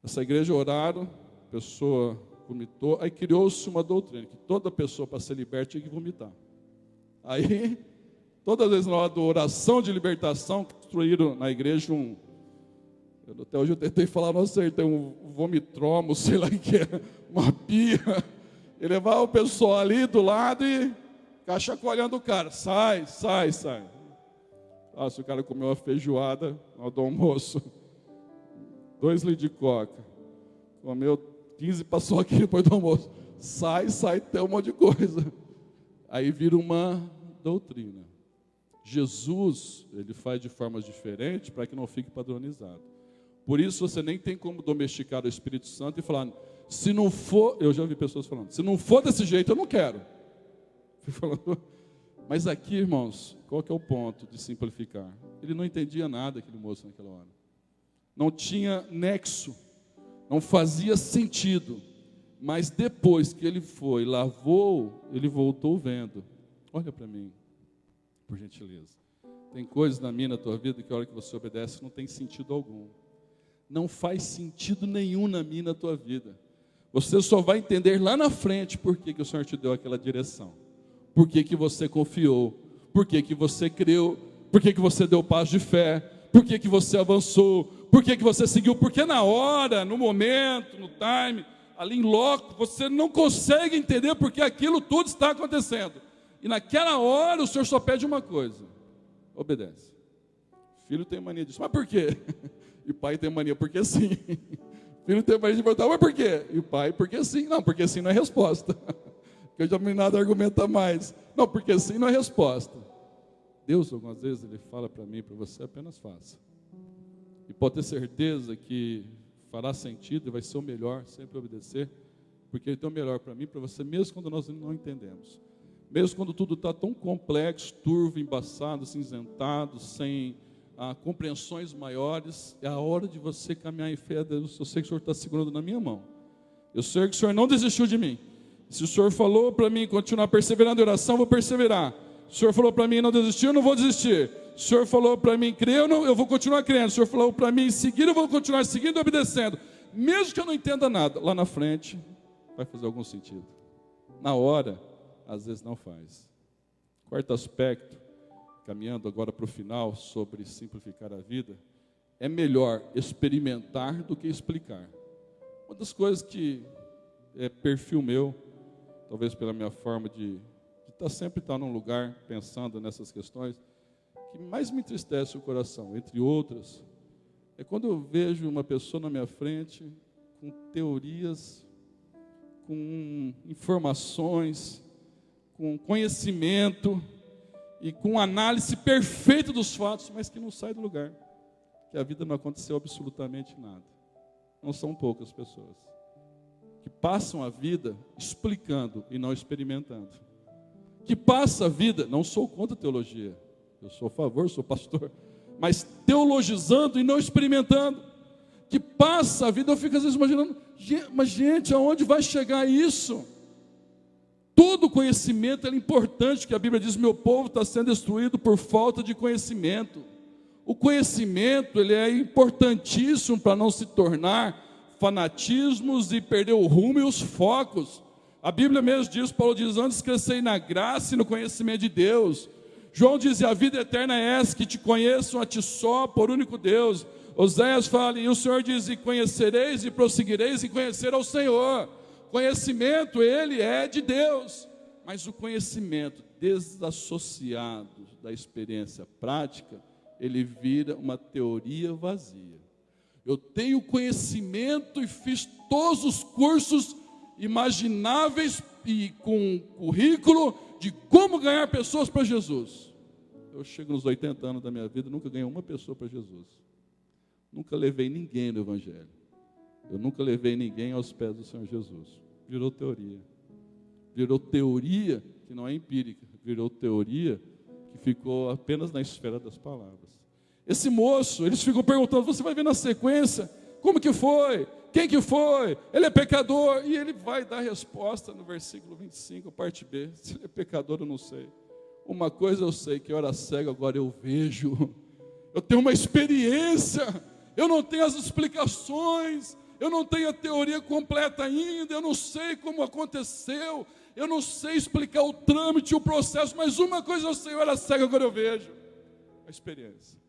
Essa igreja oraram, a pessoa vomitou, aí criou-se uma doutrina, que toda pessoa para ser liberta tinha que vomitar. Aí, todas as vezes na hora da oração de libertação, construíram na igreja até hoje eu tentei falar, não acertei, um vomitromo, sei lá o que é, uma pia, e levar o pessoal ali do lado e ficar chacoalhando o cara, sai. Se o cara comeu uma feijoada na hora do almoço, 2 litros de coca, comeu 15 passou aqui depois do almoço. Sai, tem um monte de coisa. Aí vira uma doutrina. Jesus, ele faz de formas diferentes para que não fique padronizado. Por isso você nem tem como domesticar o Espírito Santo e falar, se não for, eu já ouvi pessoas falando, se não for desse jeito, eu não quero. Fui falando, mas aqui, irmãos, qual que é o ponto de simplificar? Ele não entendia nada, aquele moço naquela hora. Não tinha nexo. Não fazia sentido, mas depois que ele foi, lavou, ele voltou vendo. Olha para mim, por gentileza. Tem coisas na minha, na tua vida, que a hora que você obedece não tem sentido algum. Não faz sentido nenhum na minha, na tua vida. Você só vai entender lá na frente por que o Senhor te deu aquela direção. Por que você confiou, por que você creu, por que você deu passo de fé, por que você avançou, por que você seguiu? Porque na hora, no momento, no time, ali em loco, você não consegue entender porque aquilo tudo está acontecendo. E naquela hora o Senhor só pede uma coisa: obedece. O filho tem mania disso, mas por quê? E o pai tem mania, porque sim. O filho tem mania de perguntar, mas por quê? E o pai, porque sim. Não, porque sim não é resposta. Porque eu já me nada argumenta mais. Não, porque sim não é resposta. Deus, algumas vezes, Ele fala para mim, para você, apenas faça. E pode ter certeza que fará sentido e vai ser o melhor, sempre obedecer, porque Ele tem o melhor para mim e para você, mesmo quando nós não entendemos. Mesmo quando tudo está tão complexo, turvo, embaçado, cinzentado, sem compreensões maiores, é a hora de você caminhar em fé a Deus. Eu sei que o Senhor está segurando na minha mão. Eu sei que o Senhor não desistiu de mim. Se o Senhor falou para mim continuar perseverando em oração, eu vou perseverar. Se o Senhor falou para mim não desistir, eu não vou desistir. Se o Senhor falou para mim crer, eu vou continuar crendo. Se o Senhor falou para mim seguir, eu vou continuar seguindo e obedecendo. Mesmo que eu não entenda nada, lá na frente vai fazer algum sentido. Na hora, às vezes não faz. Quarto aspecto, caminhando agora para o final, sobre simplificar a vida, é melhor experimentar do que explicar. Uma das coisas que é perfil meu, talvez pela minha forma de sempre está num lugar pensando nessas questões, que mais me entristece o coração, entre outras, é quando eu vejo uma pessoa na minha frente com teorias, com informações, com conhecimento e com análise perfeita dos fatos, mas que não sai do lugar, que a vida não aconteceu absolutamente nada. Não são poucas pessoas que passam a vida explicando e não experimentando, que passa a vida, não sou contra a teologia, eu sou a favor, sou pastor, mas teologizando e não experimentando, que passa a vida, eu fico às vezes imaginando, mas gente, aonde vai chegar isso? Todo conhecimento é importante, que a Bíblia diz, meu povo está sendo destruído por falta de conhecimento. O conhecimento, ele é importantíssimo para não se tornar fanatismos e perder o rumo e os focos. A Bíblia mesmo diz, Paulo diz, antes crescei na graça e no conhecimento de Deus. João diz, a vida eterna é essa, que te conheçam a ti só, por único Deus. Oséias fala, e o Senhor diz, e conhecereis e prosseguireis em conhecer ao Senhor. Conhecimento, ele é de Deus, mas o conhecimento desassociado da experiência prática, ele vira uma teoria vazia. Eu tenho conhecimento e fiz todos os cursos imagináveis e com currículo de como ganhar pessoas para Jesus. Eu chego nos 80 anos da minha vida, nunca ganhei uma pessoa para Jesus. Nunca levei ninguém no Evangelho. Eu nunca levei ninguém aos pés do Senhor Jesus. Virou teoria. Virou teoria que não é empírica. Virou teoria que ficou apenas na esfera das palavras. Esse moço, eles ficam perguntando, você vai ver na sequência, como que foi? Quem que foi? Ele é pecador? E ele vai dar a resposta no versículo 25, parte B. Se ele é pecador, eu não sei. Uma coisa eu sei, que eu era cego, agora eu vejo. Eu tenho uma experiência. Eu não tenho as explicações. Eu não tenho a teoria completa ainda. Eu não sei como aconteceu. Eu não sei explicar o trâmite, o processo. Mas uma coisa eu sei, eu era cego, agora eu vejo. A experiência.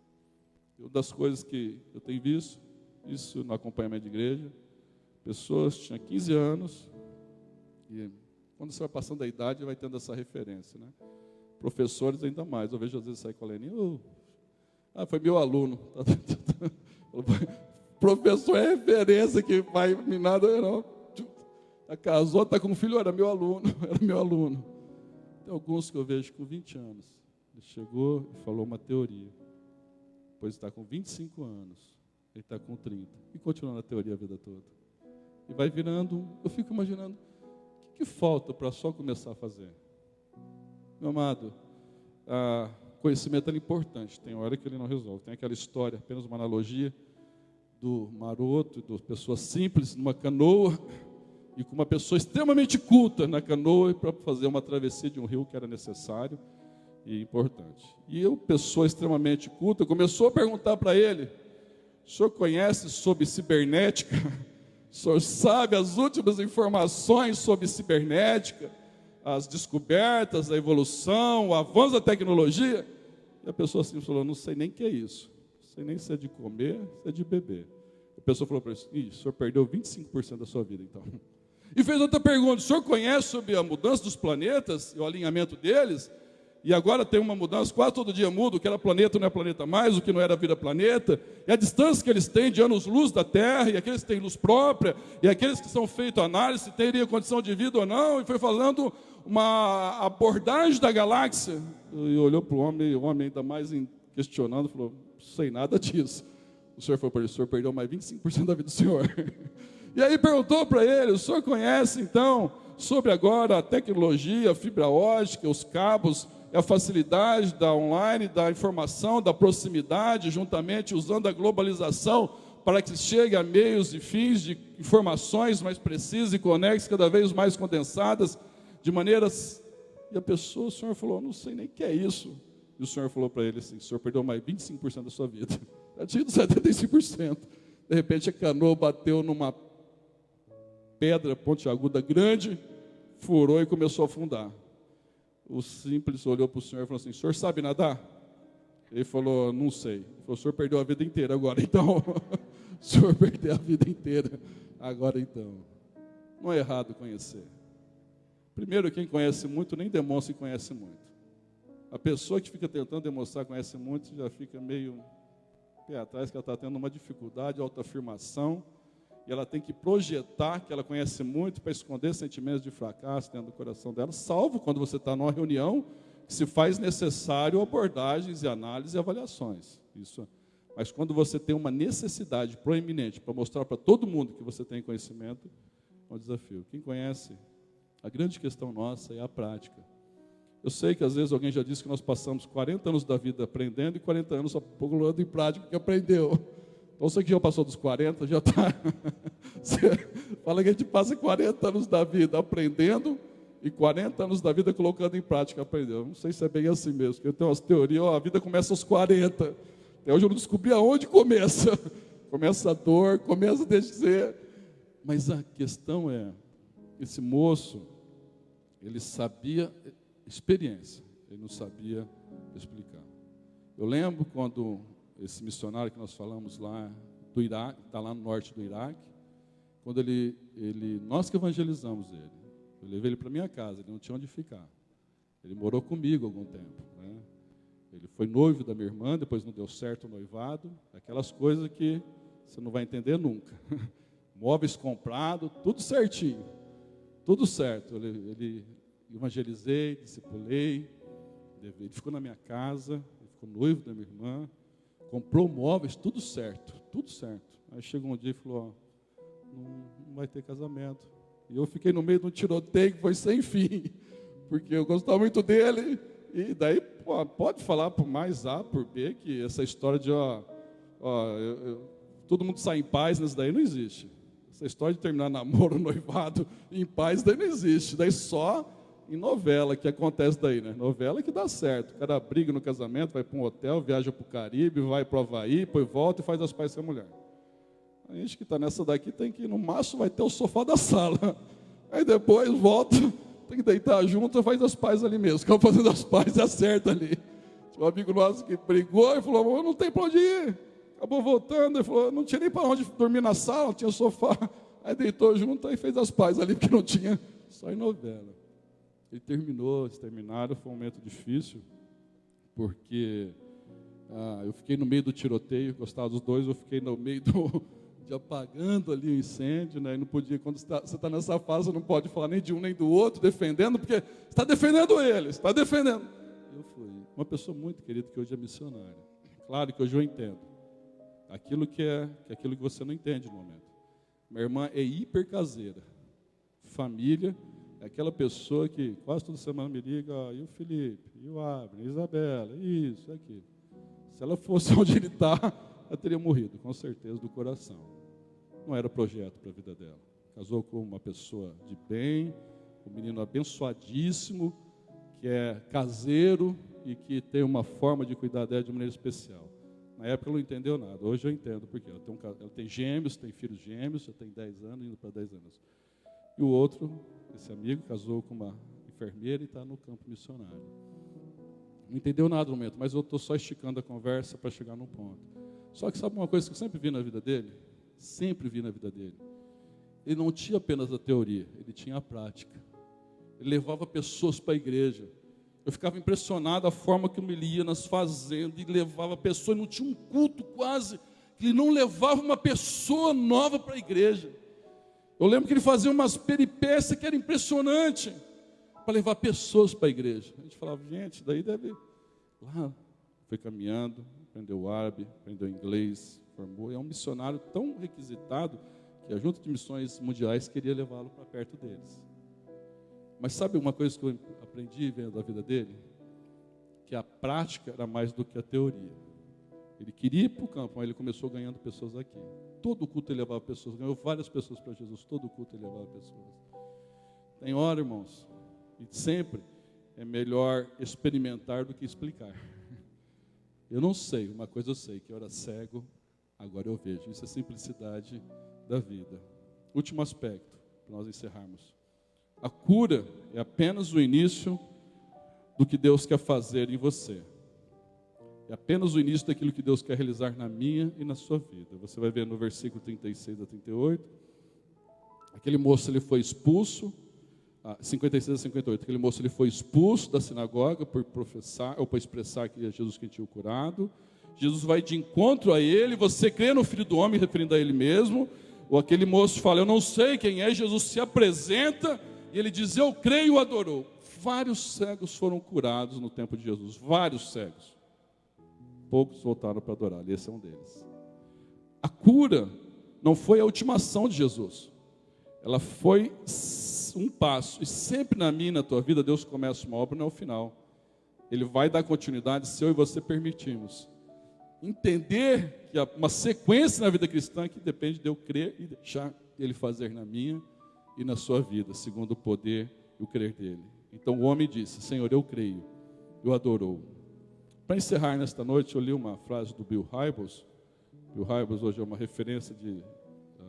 Uma das coisas que eu tenho visto, isso no acompanhamento de igreja, pessoas tinham 15 anos, e quando você vai passando a idade, vai tendo essa referência, né? Professores ainda mais, eu vejo às vezes sair com a Leninha, foi meu aluno. Professor é referência que vai me nada, não. Casou, está com um filho, era meu aluno. Tem alguns que eu vejo com 20 anos. Ele chegou e falou uma teoria. Depois está com 25 anos. Ele está com 30. E continua na teoria a vida toda. E vai virando, eu fico imaginando, o que falta para só começar a fazer? Meu amado, conhecimento é importante. Tem hora que ele não resolve. Tem aquela história, apenas uma analogia, do maroto, de pessoa simples, numa canoa, e com uma pessoa extremamente culta na canoa, para fazer uma travessia de um rio que era necessário e importante. E eu, pessoa extremamente culta, começou a perguntar para ele, o senhor conhece sobre cibernética? O senhor sabe as últimas informações sobre cibernética? As descobertas, a evolução, o avanço da tecnologia? E a pessoa assim falou, não sei nem o que é isso. Não sei nem se é de comer, se é de beber. A pessoa falou para ele, o senhor perdeu 25% da sua vida, então. E fez outra pergunta, o senhor conhece sobre a mudança dos planetas e o alinhamento deles? E agora tem uma mudança, quase todo dia muda, o que era planeta não é planeta mais, o que não era vida planeta, e a distância que eles têm de anos-luz da Terra, e aqueles que têm luz própria, e aqueles que são feitos análise, se teriam condição de vida ou não, e foi falando uma abordagem da galáxia, e olhou para o homem ainda mais questionando, falou, não sei nada disso. O senhor falou para ele, o senhor perdeu mais 25% da vida do senhor. E aí perguntou para ele, o senhor conhece então, sobre agora a tecnologia, a fibra ótica, os cabos, a facilidade da online, da informação, da proximidade, juntamente usando a globalização para que chegue a meios e fins de informações mais precisas e conexas, cada vez mais condensadas, de maneiras... E a pessoa, o senhor falou, não sei nem o que é isso. E o senhor falou para ele assim, o senhor perdeu mais 25% da sua vida. Já tinha 75%. De repente a canoa bateu numa pedra pontiaguda grande, furou e começou a afundar. O simples olhou para o senhor e falou assim, o senhor sabe nadar? Ele falou, não sei. Ele falou, o senhor perdeu a vida inteira agora, então. O senhor perdeu a vida inteira agora, então. Não é errado conhecer. Primeiro, quem conhece muito nem demonstra que conhece muito. A pessoa que fica tentando demonstrar que conhece muito já fica meio pé atrás, que ela está tendo uma dificuldade de autoafirmação, e ela tem que projetar que ela conhece muito para esconder sentimentos de fracasso dentro do coração dela, salvo quando você está numa reunião que se faz necessário abordagens e análises e avaliações. Isso. Mas quando você tem uma necessidade proeminente para mostrar para todo mundo que você tem conhecimento, é um desafio. Quem conhece, a grande questão nossa é a prática. Eu sei que às vezes alguém já disse que nós passamos 40 anos da vida aprendendo e 40 anos só colocando em prática o que aprendeu. Então você que já passou dos 40, já está... Você fala que a gente passa 40 anos da vida aprendendo e 40 anos da vida colocando em prática aprendeu. Não sei se é bem assim mesmo, porque eu tenho umas teorias, a vida começa aos 40. Até hoje eu não descobri aonde começa. Começa a dor, começa a descer. Mas a questão é, esse moço, ele sabia experiência, ele não sabia explicar. Eu lembro quando esse missionário que nós falamos lá do Iraque, está lá no norte do Iraque, quando nós que evangelizamos ele, eu levei ele para minha casa, ele não tinha onde ficar. Ele morou comigo algum tempo, né? Ele foi noivo da minha irmã, depois não deu certo o noivado, aquelas coisas que você não vai entender nunca. Móveis comprados, tudo certinho, tudo certo. Ele evangelizei, discipulei, ele ficou na minha casa, ele ficou noivo da minha irmã, comprou móveis, tudo certo, tudo certo. Aí chegou um dia e falou, não vai ter casamento. E eu fiquei no meio de um tiroteio que foi sem fim, porque eu gostava muito dele. E daí pode falar por mais A, por B, que essa história de todo mundo sai em paz, nisso daí não existe. Essa história de terminar namoro, noivado em paz, daí não existe. Daí só em novela que acontece daí, né? Novela que dá certo. O cara briga no casamento, vai para um hotel, viaja para o Caribe, vai para o Havaí, depois volta e faz as pazes com a mulher. A gente que está nessa daqui tem que, no máximo, vai ter o sofá da sala. Aí depois volta, tem que deitar junto e faz as pazes ali mesmo. Ficava fazendo as pazes e acerta ali. Tinha um amigo nosso que brigou e falou, não tem para onde ir. Acabou voltando, ele falou, não tinha nem para onde dormir na sala, não tinha sofá. Aí deitou junto e fez as pazes ali, porque não tinha, só em novela. Ele terminou, eles terminaram, foi um momento difícil, porque eu fiquei no meio do tiroteio, gostava dos dois, eu fiquei no meio de apagando ali o incêndio, né? E não podia, quando você está nessa fase, você não pode falar nem de um nem do outro, defendendo, porque você está defendendo ele, você está defendendo. Eu fui uma pessoa muito querida, que hoje é missionária. Claro que hoje eu entendo. Aquilo que é aquilo que você não entende no momento. Minha irmã é hiper caseira. Família, é aquela pessoa que quase toda semana me liga, e o Felipe, e o Abner, e a Isabela, isso, aquilo. Se ela fosse onde ele está, ela teria morrido, com certeza, do coração. Não era projeto para a vida dela. Casou com uma pessoa de bem, um menino abençoadíssimo, que é caseiro e que tem uma forma de cuidar dela de maneira especial. Na época ela não entendeu nada, hoje eu entendo, porque ela tem gêmeos, tem filhos gêmeos, já tem 10 anos, indo para 10 anos. E o outro, esse amigo, casou com uma enfermeira e está no campo missionário. Não entendeu nada no momento, mas eu estou só esticando a conversa para chegar num ponto. Só que sabe uma coisa que eu sempre vi na vida dele? Sempre vi na vida dele. Ele não tinha apenas a teoria, ele tinha a prática. Ele levava pessoas para a igreja. Eu ficava impressionado a forma que ele ia nas fazendas e levava pessoas, não tinha um culto quase, que ele não levava uma pessoa nova para a igreja. Eu lembro que ele fazia umas peripécias que era impressionante, para levar pessoas para a igreja. A gente falava, gente, daí deve... Lá, foi caminhando, aprendeu árabe, aprendeu inglês, formou. É um missionário tão requisitado que a Junta de Missões Mundiais queria levá-lo para perto deles. Mas sabe uma coisa que eu aprendi vendo da vida dele? Que a prática era mais do que a teoria. Ele queria ir para o campo, mas ele começou ganhando pessoas aqui. Todo culto ele levava pessoas, ganhou várias pessoas para Jesus, todo culto ele levava pessoas. Tem hora, irmãos, e sempre é melhor experimentar do que explicar. Eu não sei, uma coisa eu sei, que eu era cego, agora eu vejo. Isso é simplicidade da vida. Último aspecto, para nós encerrarmos. A cura é apenas o início do que Deus quer fazer em você. É apenas o início daquilo que Deus quer realizar na minha e na sua vida. Você vai ver no versículo 36 a 38. Aquele moço ele foi expulso, 56 a 58. Aquele moço ele foi expulso da sinagoga por professar, ou para expressar que é Jesus quem tinha o curado. Jesus vai de encontro a ele. Você crê no Filho do Homem, referindo a ele mesmo. Ou aquele moço fala, eu não sei quem é. Jesus se apresenta e ele diz, eu creio, e o adorou. Vários cegos foram curados no tempo de Jesus. Vários cegos. Poucos voltaram para adorar. Esse é um deles. A cura não foi a ultimação de Jesus. Ela foi um passo. E sempre na minha e na tua vida, Deus começa uma obra, não é o final. Ele vai dar continuidade se eu e você permitirmos. Entender que há uma sequência na vida cristã que depende de eu crer e deixar Ele fazer na minha e na sua vida, segundo o poder e o crer dEle. Então o homem disse, Senhor, eu creio, e o adorou. Para encerrar nesta noite, eu li uma frase do Bill Hybels. Bill Hybels hoje é uma referência de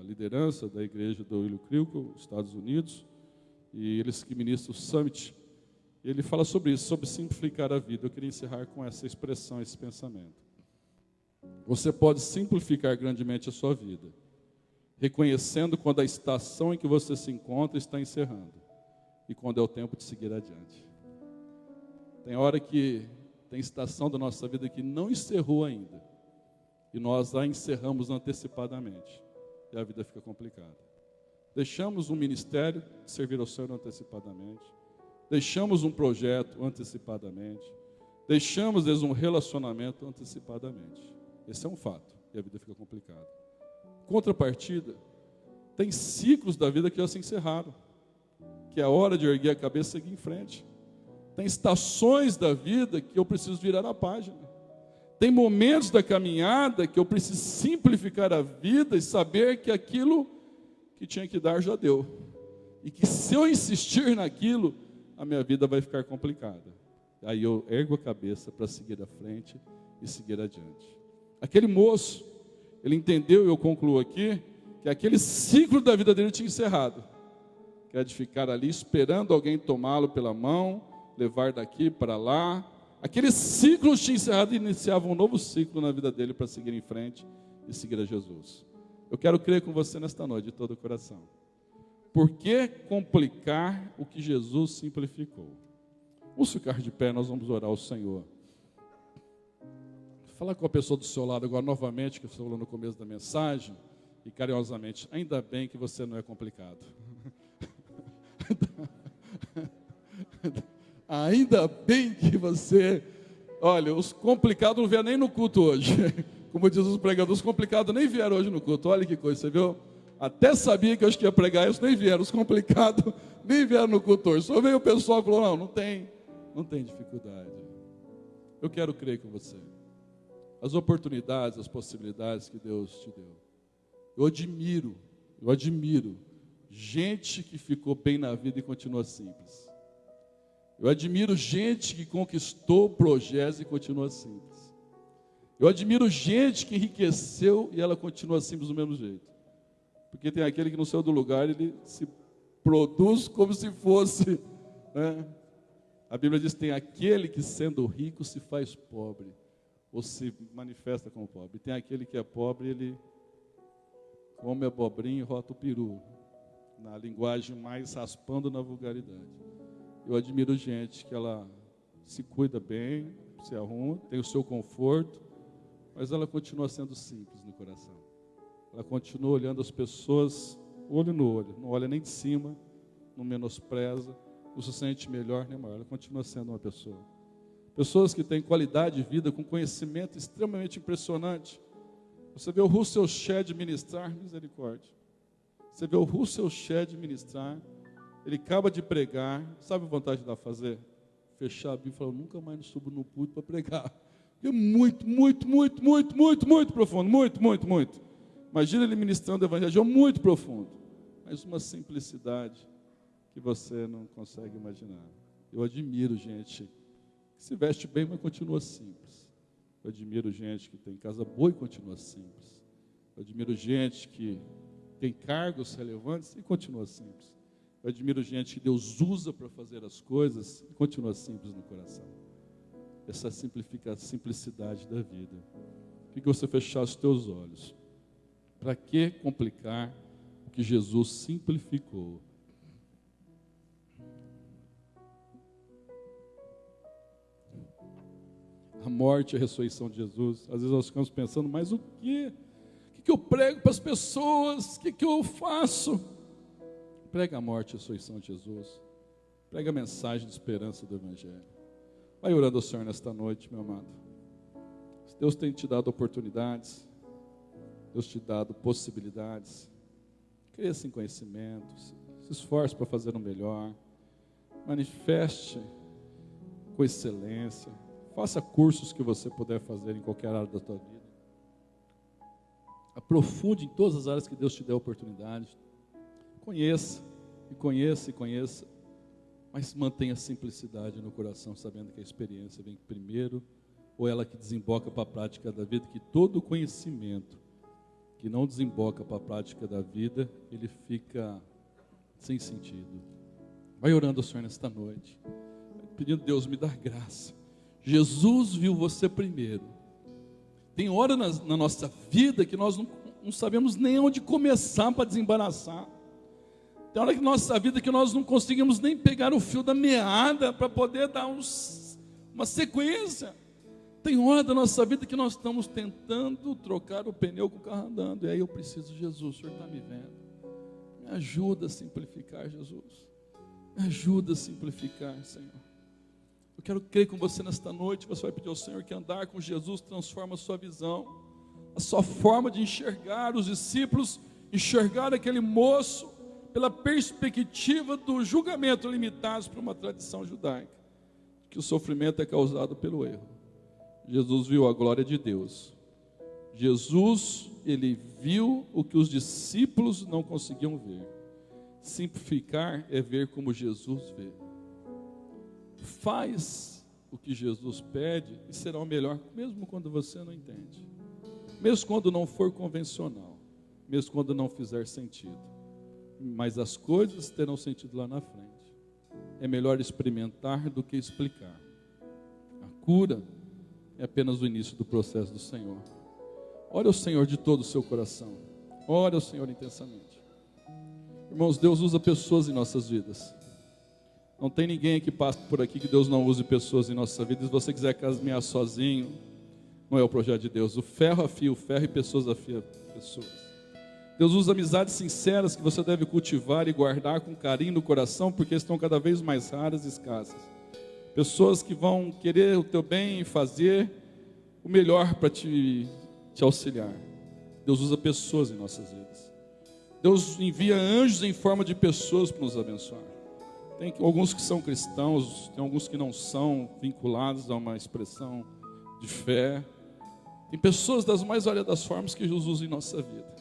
liderança da igreja do Willow Creek, Estados Unidos, e eles que ministram o Summit. Ele fala sobre isso, sobre simplificar a vida. Eu queria encerrar com essa expressão, esse pensamento. Você pode simplificar grandemente a sua vida, reconhecendo quando a estação em que você se encontra está encerrando e quando é o tempo de seguir adiante. Tem hora que tem estação da nossa vida que não encerrou ainda e nós a encerramos antecipadamente e a vida fica complicada. Deixamos um ministério de servir ao Senhor antecipadamente, deixamos um projeto antecipadamente, deixamos às vezes um relacionamento antecipadamente. Esse é um fato e a vida fica complicada. Contrapartida, tem ciclos da vida que já se encerraram, que é a hora de erguer a cabeça e seguir em frente. Tem estações da vida que eu preciso virar a página. Tem momentos da caminhada que eu preciso simplificar a vida e saber que aquilo que tinha que dar já deu. E que se eu insistir naquilo, a minha vida vai ficar complicada. Aí eu ergo a cabeça para seguir à frente e seguir adiante. Aquele moço, ele entendeu, e eu concluo aqui, que aquele ciclo da vida dele tinha encerrado. Que era de ficar ali esperando alguém tomá-lo pela mão, levar daqui para lá. Aquele ciclo tinha encerrado e iniciava um novo ciclo na vida dele para seguir em frente e seguir a Jesus. Eu quero crer com você nesta noite, de todo o coração. Por que complicar o que Jesus simplificou? Vamos ficar de pé, nós vamos orar ao Senhor. Fala com a pessoa do seu lado agora novamente, que eu falei no começo da mensagem, e carinhosamente, ainda bem que você não é complicado. Ainda bem que você... Olha, os complicados não vieram nem no culto hoje. Como diz os pregadores, os complicados nem vieram hoje no culto. Olha que coisa, você viu? Até sabia que eu ia pregar isso, nem vieram. Os complicados nem vieram no culto hoje. Só veio o pessoal e falou, não tem dificuldade. Eu quero crer com você. As oportunidades, as possibilidades que Deus te deu. Eu admiro gente que ficou bem na vida e continua simples. Eu admiro gente que conquistou projetos e continua simples. Eu admiro gente que enriqueceu e ela continua simples do mesmo jeito. Porque tem aquele que não saiu do lugar, ele se produz como se fosse, né? A Bíblia diz que tem aquele que sendo rico se faz pobre, ou se manifesta como pobre. E tem aquele que é pobre, ele come abobrinha e rota o peru, na linguagem mais raspando na vulgaridade. Eu admiro gente que ela se cuida bem, se arruma, tem o seu conforto, mas ela continua sendo simples no coração. Ela continua olhando as pessoas olho no olho, não olha nem de cima, não menospreza, não se sente melhor nem maior. Ela continua sendo uma pessoa. Pessoas que têm qualidade de vida, com conhecimento extremamente impressionante. Você vê o Russell Shedd ministrar, misericórdia. Você vê o Russell Shedd ministrar, ele acaba de pregar, sabe a vontade de fazer? Fechar a Bíblia e falar, nunca mais subo no púlpito para pregar. É muito profundo, muito. Imagina ele ministrando o evangelho, é muito profundo, mas uma simplicidade que você não consegue imaginar. Eu admiro gente que se veste bem, mas continua simples. Eu admiro gente que tem casa boa e continua simples. Eu admiro gente que tem cargos relevantes e continua simples. Eu admiro gente que Deus usa para fazer as coisas e continua simples no coração. Essa simplicidade da vida. Queria que você fechasse os teus olhos. Para que complicar o que Jesus simplificou? a morte e a ressurreição de Jesus. Às vezes nós ficamos pensando, mas o quê? O que eu prego para as pessoas? O que eu faço? Prega a morte e a ressurreição de Jesus. Prega a mensagem de esperança do Evangelho. Vai orando ao Senhor nesta noite, meu amado. Deus tem te dado oportunidades, Deus te dado possibilidades. Cresça em conhecimento, se esforce para fazer o melhor. Manifeste com excelência. Faça cursos que você puder fazer em qualquer área da tua vida. Aprofunde em todas as áreas que Deus te der oportunidade. Conheça, e conheça, e conheça. Mas mantenha a simplicidade no coração, sabendo que a experiência vem primeiro, ou ela que desemboca para a prática da vida, que todo conhecimento que não desemboca para a prática da vida, ele fica sem sentido. Vai orando ao Senhor nesta noite, pedindo: Deus, me dá graça. Jesus viu você primeiro. Tem hora na nossa vida que nós não sabemos nem onde começar para desembaraçar. Tem hora que na nossa vida que nós não conseguimos nem pegar o fio da meada para poder dar uma sequência. Tem hora da nossa vida que nós estamos tentando trocar o pneu com o carro andando. E aí eu preciso de Jesus, o Senhor está me vendo. Me ajuda a simplificar, Jesus. Me ajuda a simplificar, Senhor. Eu quero crer com você nesta noite. Você vai pedir ao Senhor que andar com Jesus transforma a sua visão, a sua forma de enxergar os discípulos, enxergar aquele moço pela perspectiva do julgamento limitados por uma tradição judaica, que o sofrimento é causado pelo erro. Jesus viu a glória de Deus. Jesus, ele viu o que os discípulos não conseguiam ver. Simplificar é ver como Jesus vê. Faz o que Jesus pede e será o melhor, mesmo quando você não entende, mesmo quando não for convencional, mesmo quando não fizer sentido, mas as coisas terão sentido lá na frente. É melhor experimentar do que explicar. A cura é apenas o início do processo do Senhor. Ore ao Senhor de todo o seu coração. Ore ao Senhor intensamente. Irmãos, Deus usa pessoas em nossas vidas. Não tem ninguém que passe por aqui que Deus não use pessoas em nossa vida. Se você quiser caminhar sozinho, não é o projeto de Deus. O ferro afia o ferro e pessoas afiam pessoas. Deus usa amizades sinceras que você deve cultivar e guardar com carinho no coração, porque estão cada vez mais raras e escassas. Pessoas que vão querer o teu bem e fazer o melhor para te auxiliar. Deus usa pessoas em nossas vidas. Deus envia anjos em forma de pessoas para nos abençoar. Tem alguns que são cristãos, tem alguns que não são, vinculados a uma expressão de fé. Tem pessoas das mais variadas formas que Jesus usa em nossa vida.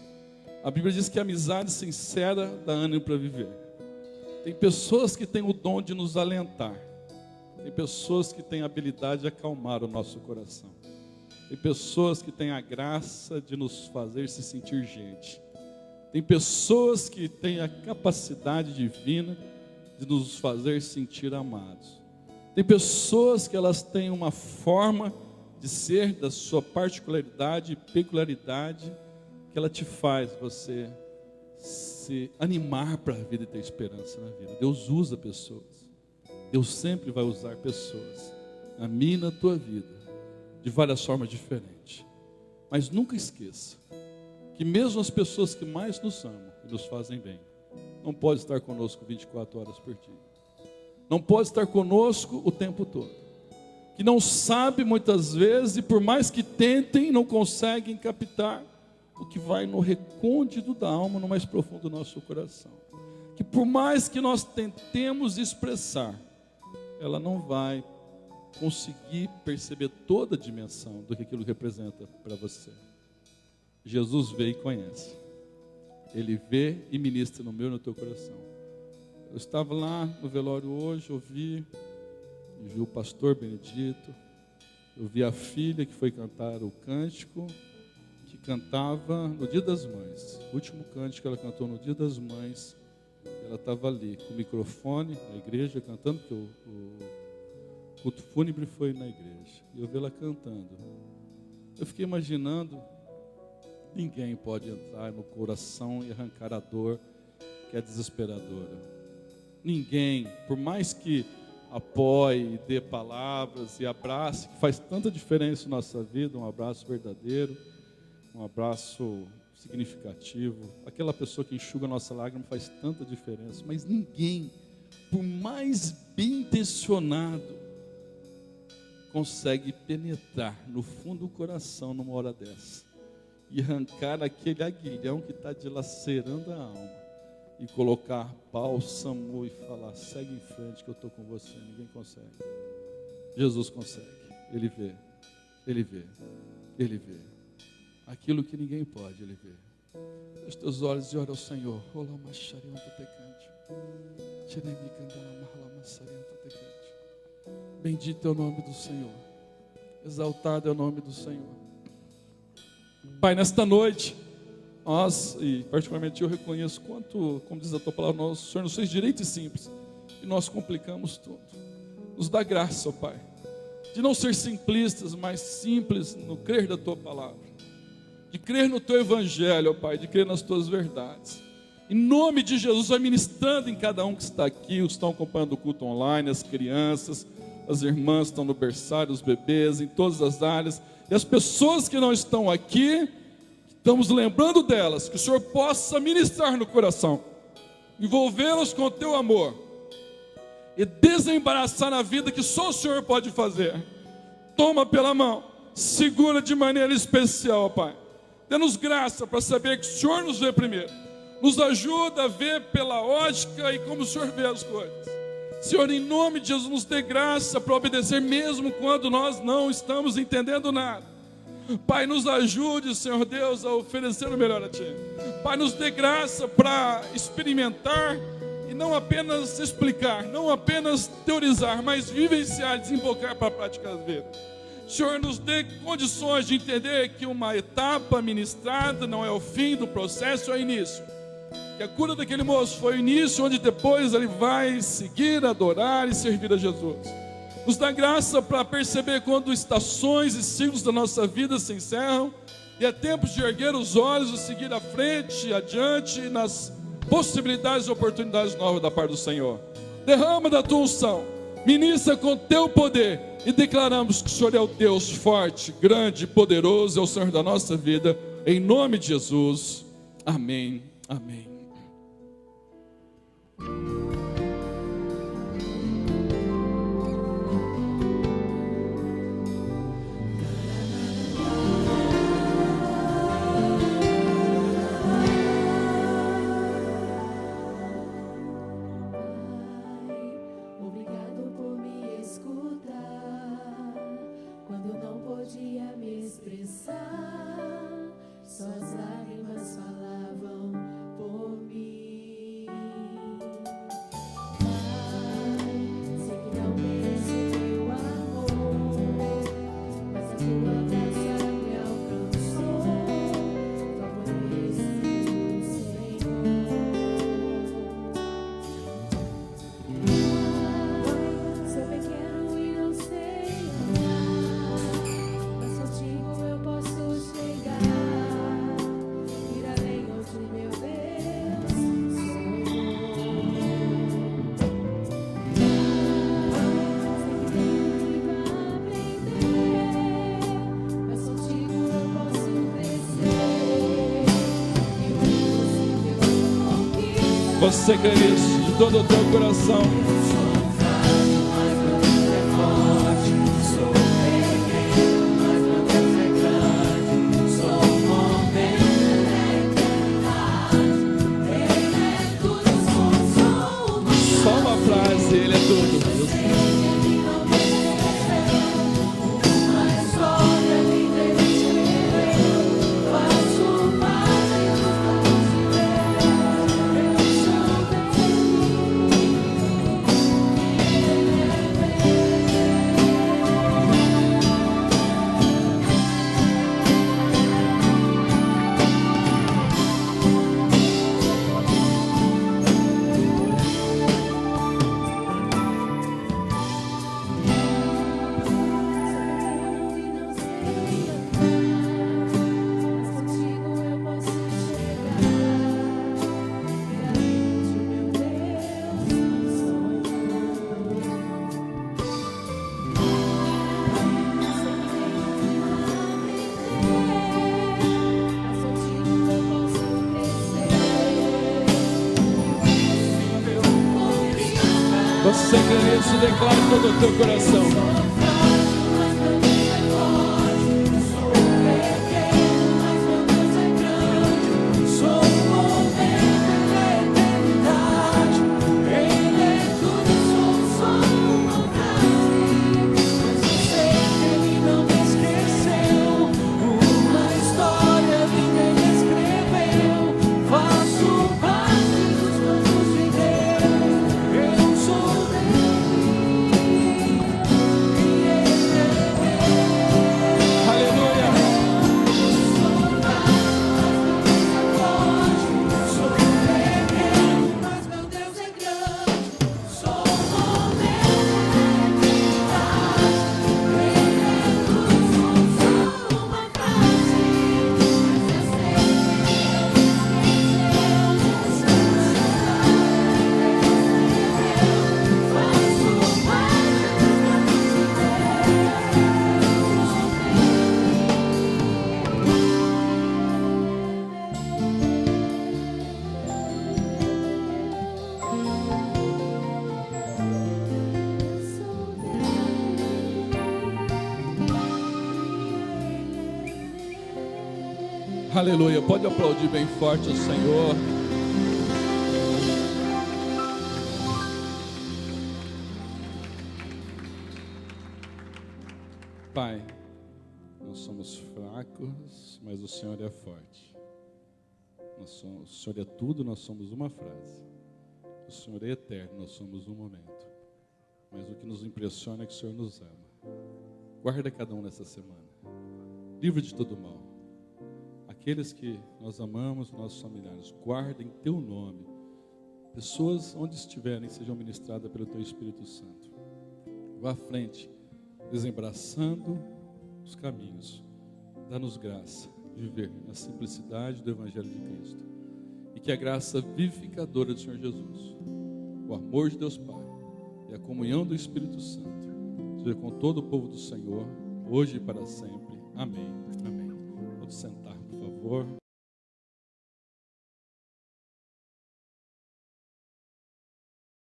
A Bíblia diz que a amizade sincera dá ânimo para viver. Tem pessoas que têm o dom de nos alentar. Tem pessoas que têm a habilidade de acalmar o nosso coração. Tem pessoas que têm a graça de nos fazer se sentir gente. Tem pessoas que têm a capacidade divina de nos fazer sentir amados. Tem pessoas que elas têm uma forma de ser da sua particularidade e peculiaridade que ela te faz você se animar para a vida e ter esperança na vida. Deus usa pessoas. Deus sempre vai usar pessoas na minha e na tua vida, de várias formas diferentes. Mas nunca esqueça que mesmo as pessoas que mais nos amam e nos fazem bem, não pode estar conosco 24 horas por dia. Não pode estar conosco o tempo todo. Que não sabe muitas vezes, e por mais que tentem, não conseguem captar o que vai no recôndito da alma, no mais profundo do nosso coração. Que por mais que nós tentemos expressar, ela não vai conseguir perceber toda a dimensão do que aquilo representa para você. Jesus vê e conhece. Ele vê e ministra no meu e no teu coração. Eu estava lá no velório hoje, ouvi o pastor Benedito, eu vi a filha que foi cantar o cântico, que cantava no Dia das Mães. O último cântico que ela cantou no Dia das Mães, ela estava ali com o microfone na igreja cantando, porque o culto fúnebre foi na igreja. E eu vi ela cantando. Eu fiquei imaginando, ninguém pode entrar no coração e arrancar a dor que é desesperadora. Ninguém, por mais que apoie, dê palavras e abrace, que faz tanta diferença na nossa vida, um abraço verdadeiro, um abraço significativo. Aquela pessoa que enxuga a nossa lágrima faz tanta diferença, mas ninguém, por mais bem intencionado, consegue penetrar no fundo do coração numa hora dessa e arrancar aquele aguilhão que está dilacerando a alma e colocar bálsamo e falar: segue em frente que eu estou com você. Ninguém consegue. Jesus consegue. Ele vê, Ele vê, Ele vê. Aquilo que ninguém pode, Ele vê. Feche teus olhos e ora ao Senhor. Bendito é o nome do Senhor. Exaltado é o nome do Senhor. Pai, nesta noite, nós, e particularmente eu reconheço quanto, como diz a tua palavra, o Senhor nos fez direito e simples, e nós complicamos tudo. Nos dá graça, ó Pai, de não ser simplistas, mas simples no crer da tua palavra, de crer no teu evangelho, ó Pai, de crer nas tuas verdades. Em nome de Jesus, vai ministrando em cada um que está aqui, os que estão acompanhando o culto online, as crianças, as irmãs que estão no berçário, os bebês, em todas as áreas, e as pessoas que não estão aqui, estamos lembrando delas, que o Senhor possa ministrar no coração, envolvê-los com o teu amor, e desembaraçar na vida que só o Senhor pode fazer. Toma pela mão, segura de maneira especial, ó Pai. Dê-nos graça para saber que o Senhor nos vê primeiro. Nos ajuda a ver pela ótica e como o Senhor vê as coisas. Senhor, em nome de Jesus, nos dê graça para obedecer mesmo quando nós não estamos entendendo nada. Pai, nos ajude, Senhor Deus, a oferecer o melhor a Ti. Pai, nos dê graça para experimentar e não apenas explicar, não apenas teorizar, mas vivenciar, desembocar para a prática da vida. Senhor, nos dê condições de entender que uma etapa ministrada não é o fim do processo, é o início. Que a cura daquele moço foi o início, onde depois ele vai seguir, adorar e servir a Jesus. Nos dá graça para perceber quando estações e ciclos da nossa vida se encerram e é tempo de erguer os olhos e seguir à frente, adiante, nas possibilidades e oportunidades novas da parte do Senhor. Derrama da tua unção, ministra com teu poder e declaramos que o Senhor é o Deus forte, grande, poderoso, é o Senhor da nossa vida, em nome de Jesus. Amém, amém. Você crê nisso de todo o teu coração? Só uma frase, Ele é tudo. Você crê nisso, declare todo o teu coração. Aleluia, pode aplaudir bem forte o Senhor. Pai, nós somos fracos, mas o Senhor é forte. O Senhor é tudo, nós somos uma frase. O Senhor é eterno, nós somos um momento. Mas o que nos impressiona é que o Senhor nos ama. Guarda cada um nessa semana. Livre de todo mal. Aqueles que nós amamos, nossos familiares, guardem teu nome. Pessoas onde estiverem sejam ministradas pelo teu Espírito Santo. Vá à frente, desembraçando os caminhos. Dá-nos graça de viver na simplicidade do Evangelho de Cristo. E que a graça vivificadora do Senhor Jesus, o amor de Deus Pai e a comunhão do Espírito Santo seja com todo o povo do Senhor, hoje e para sempre. Amém. Amém. Pode sentar, por favor.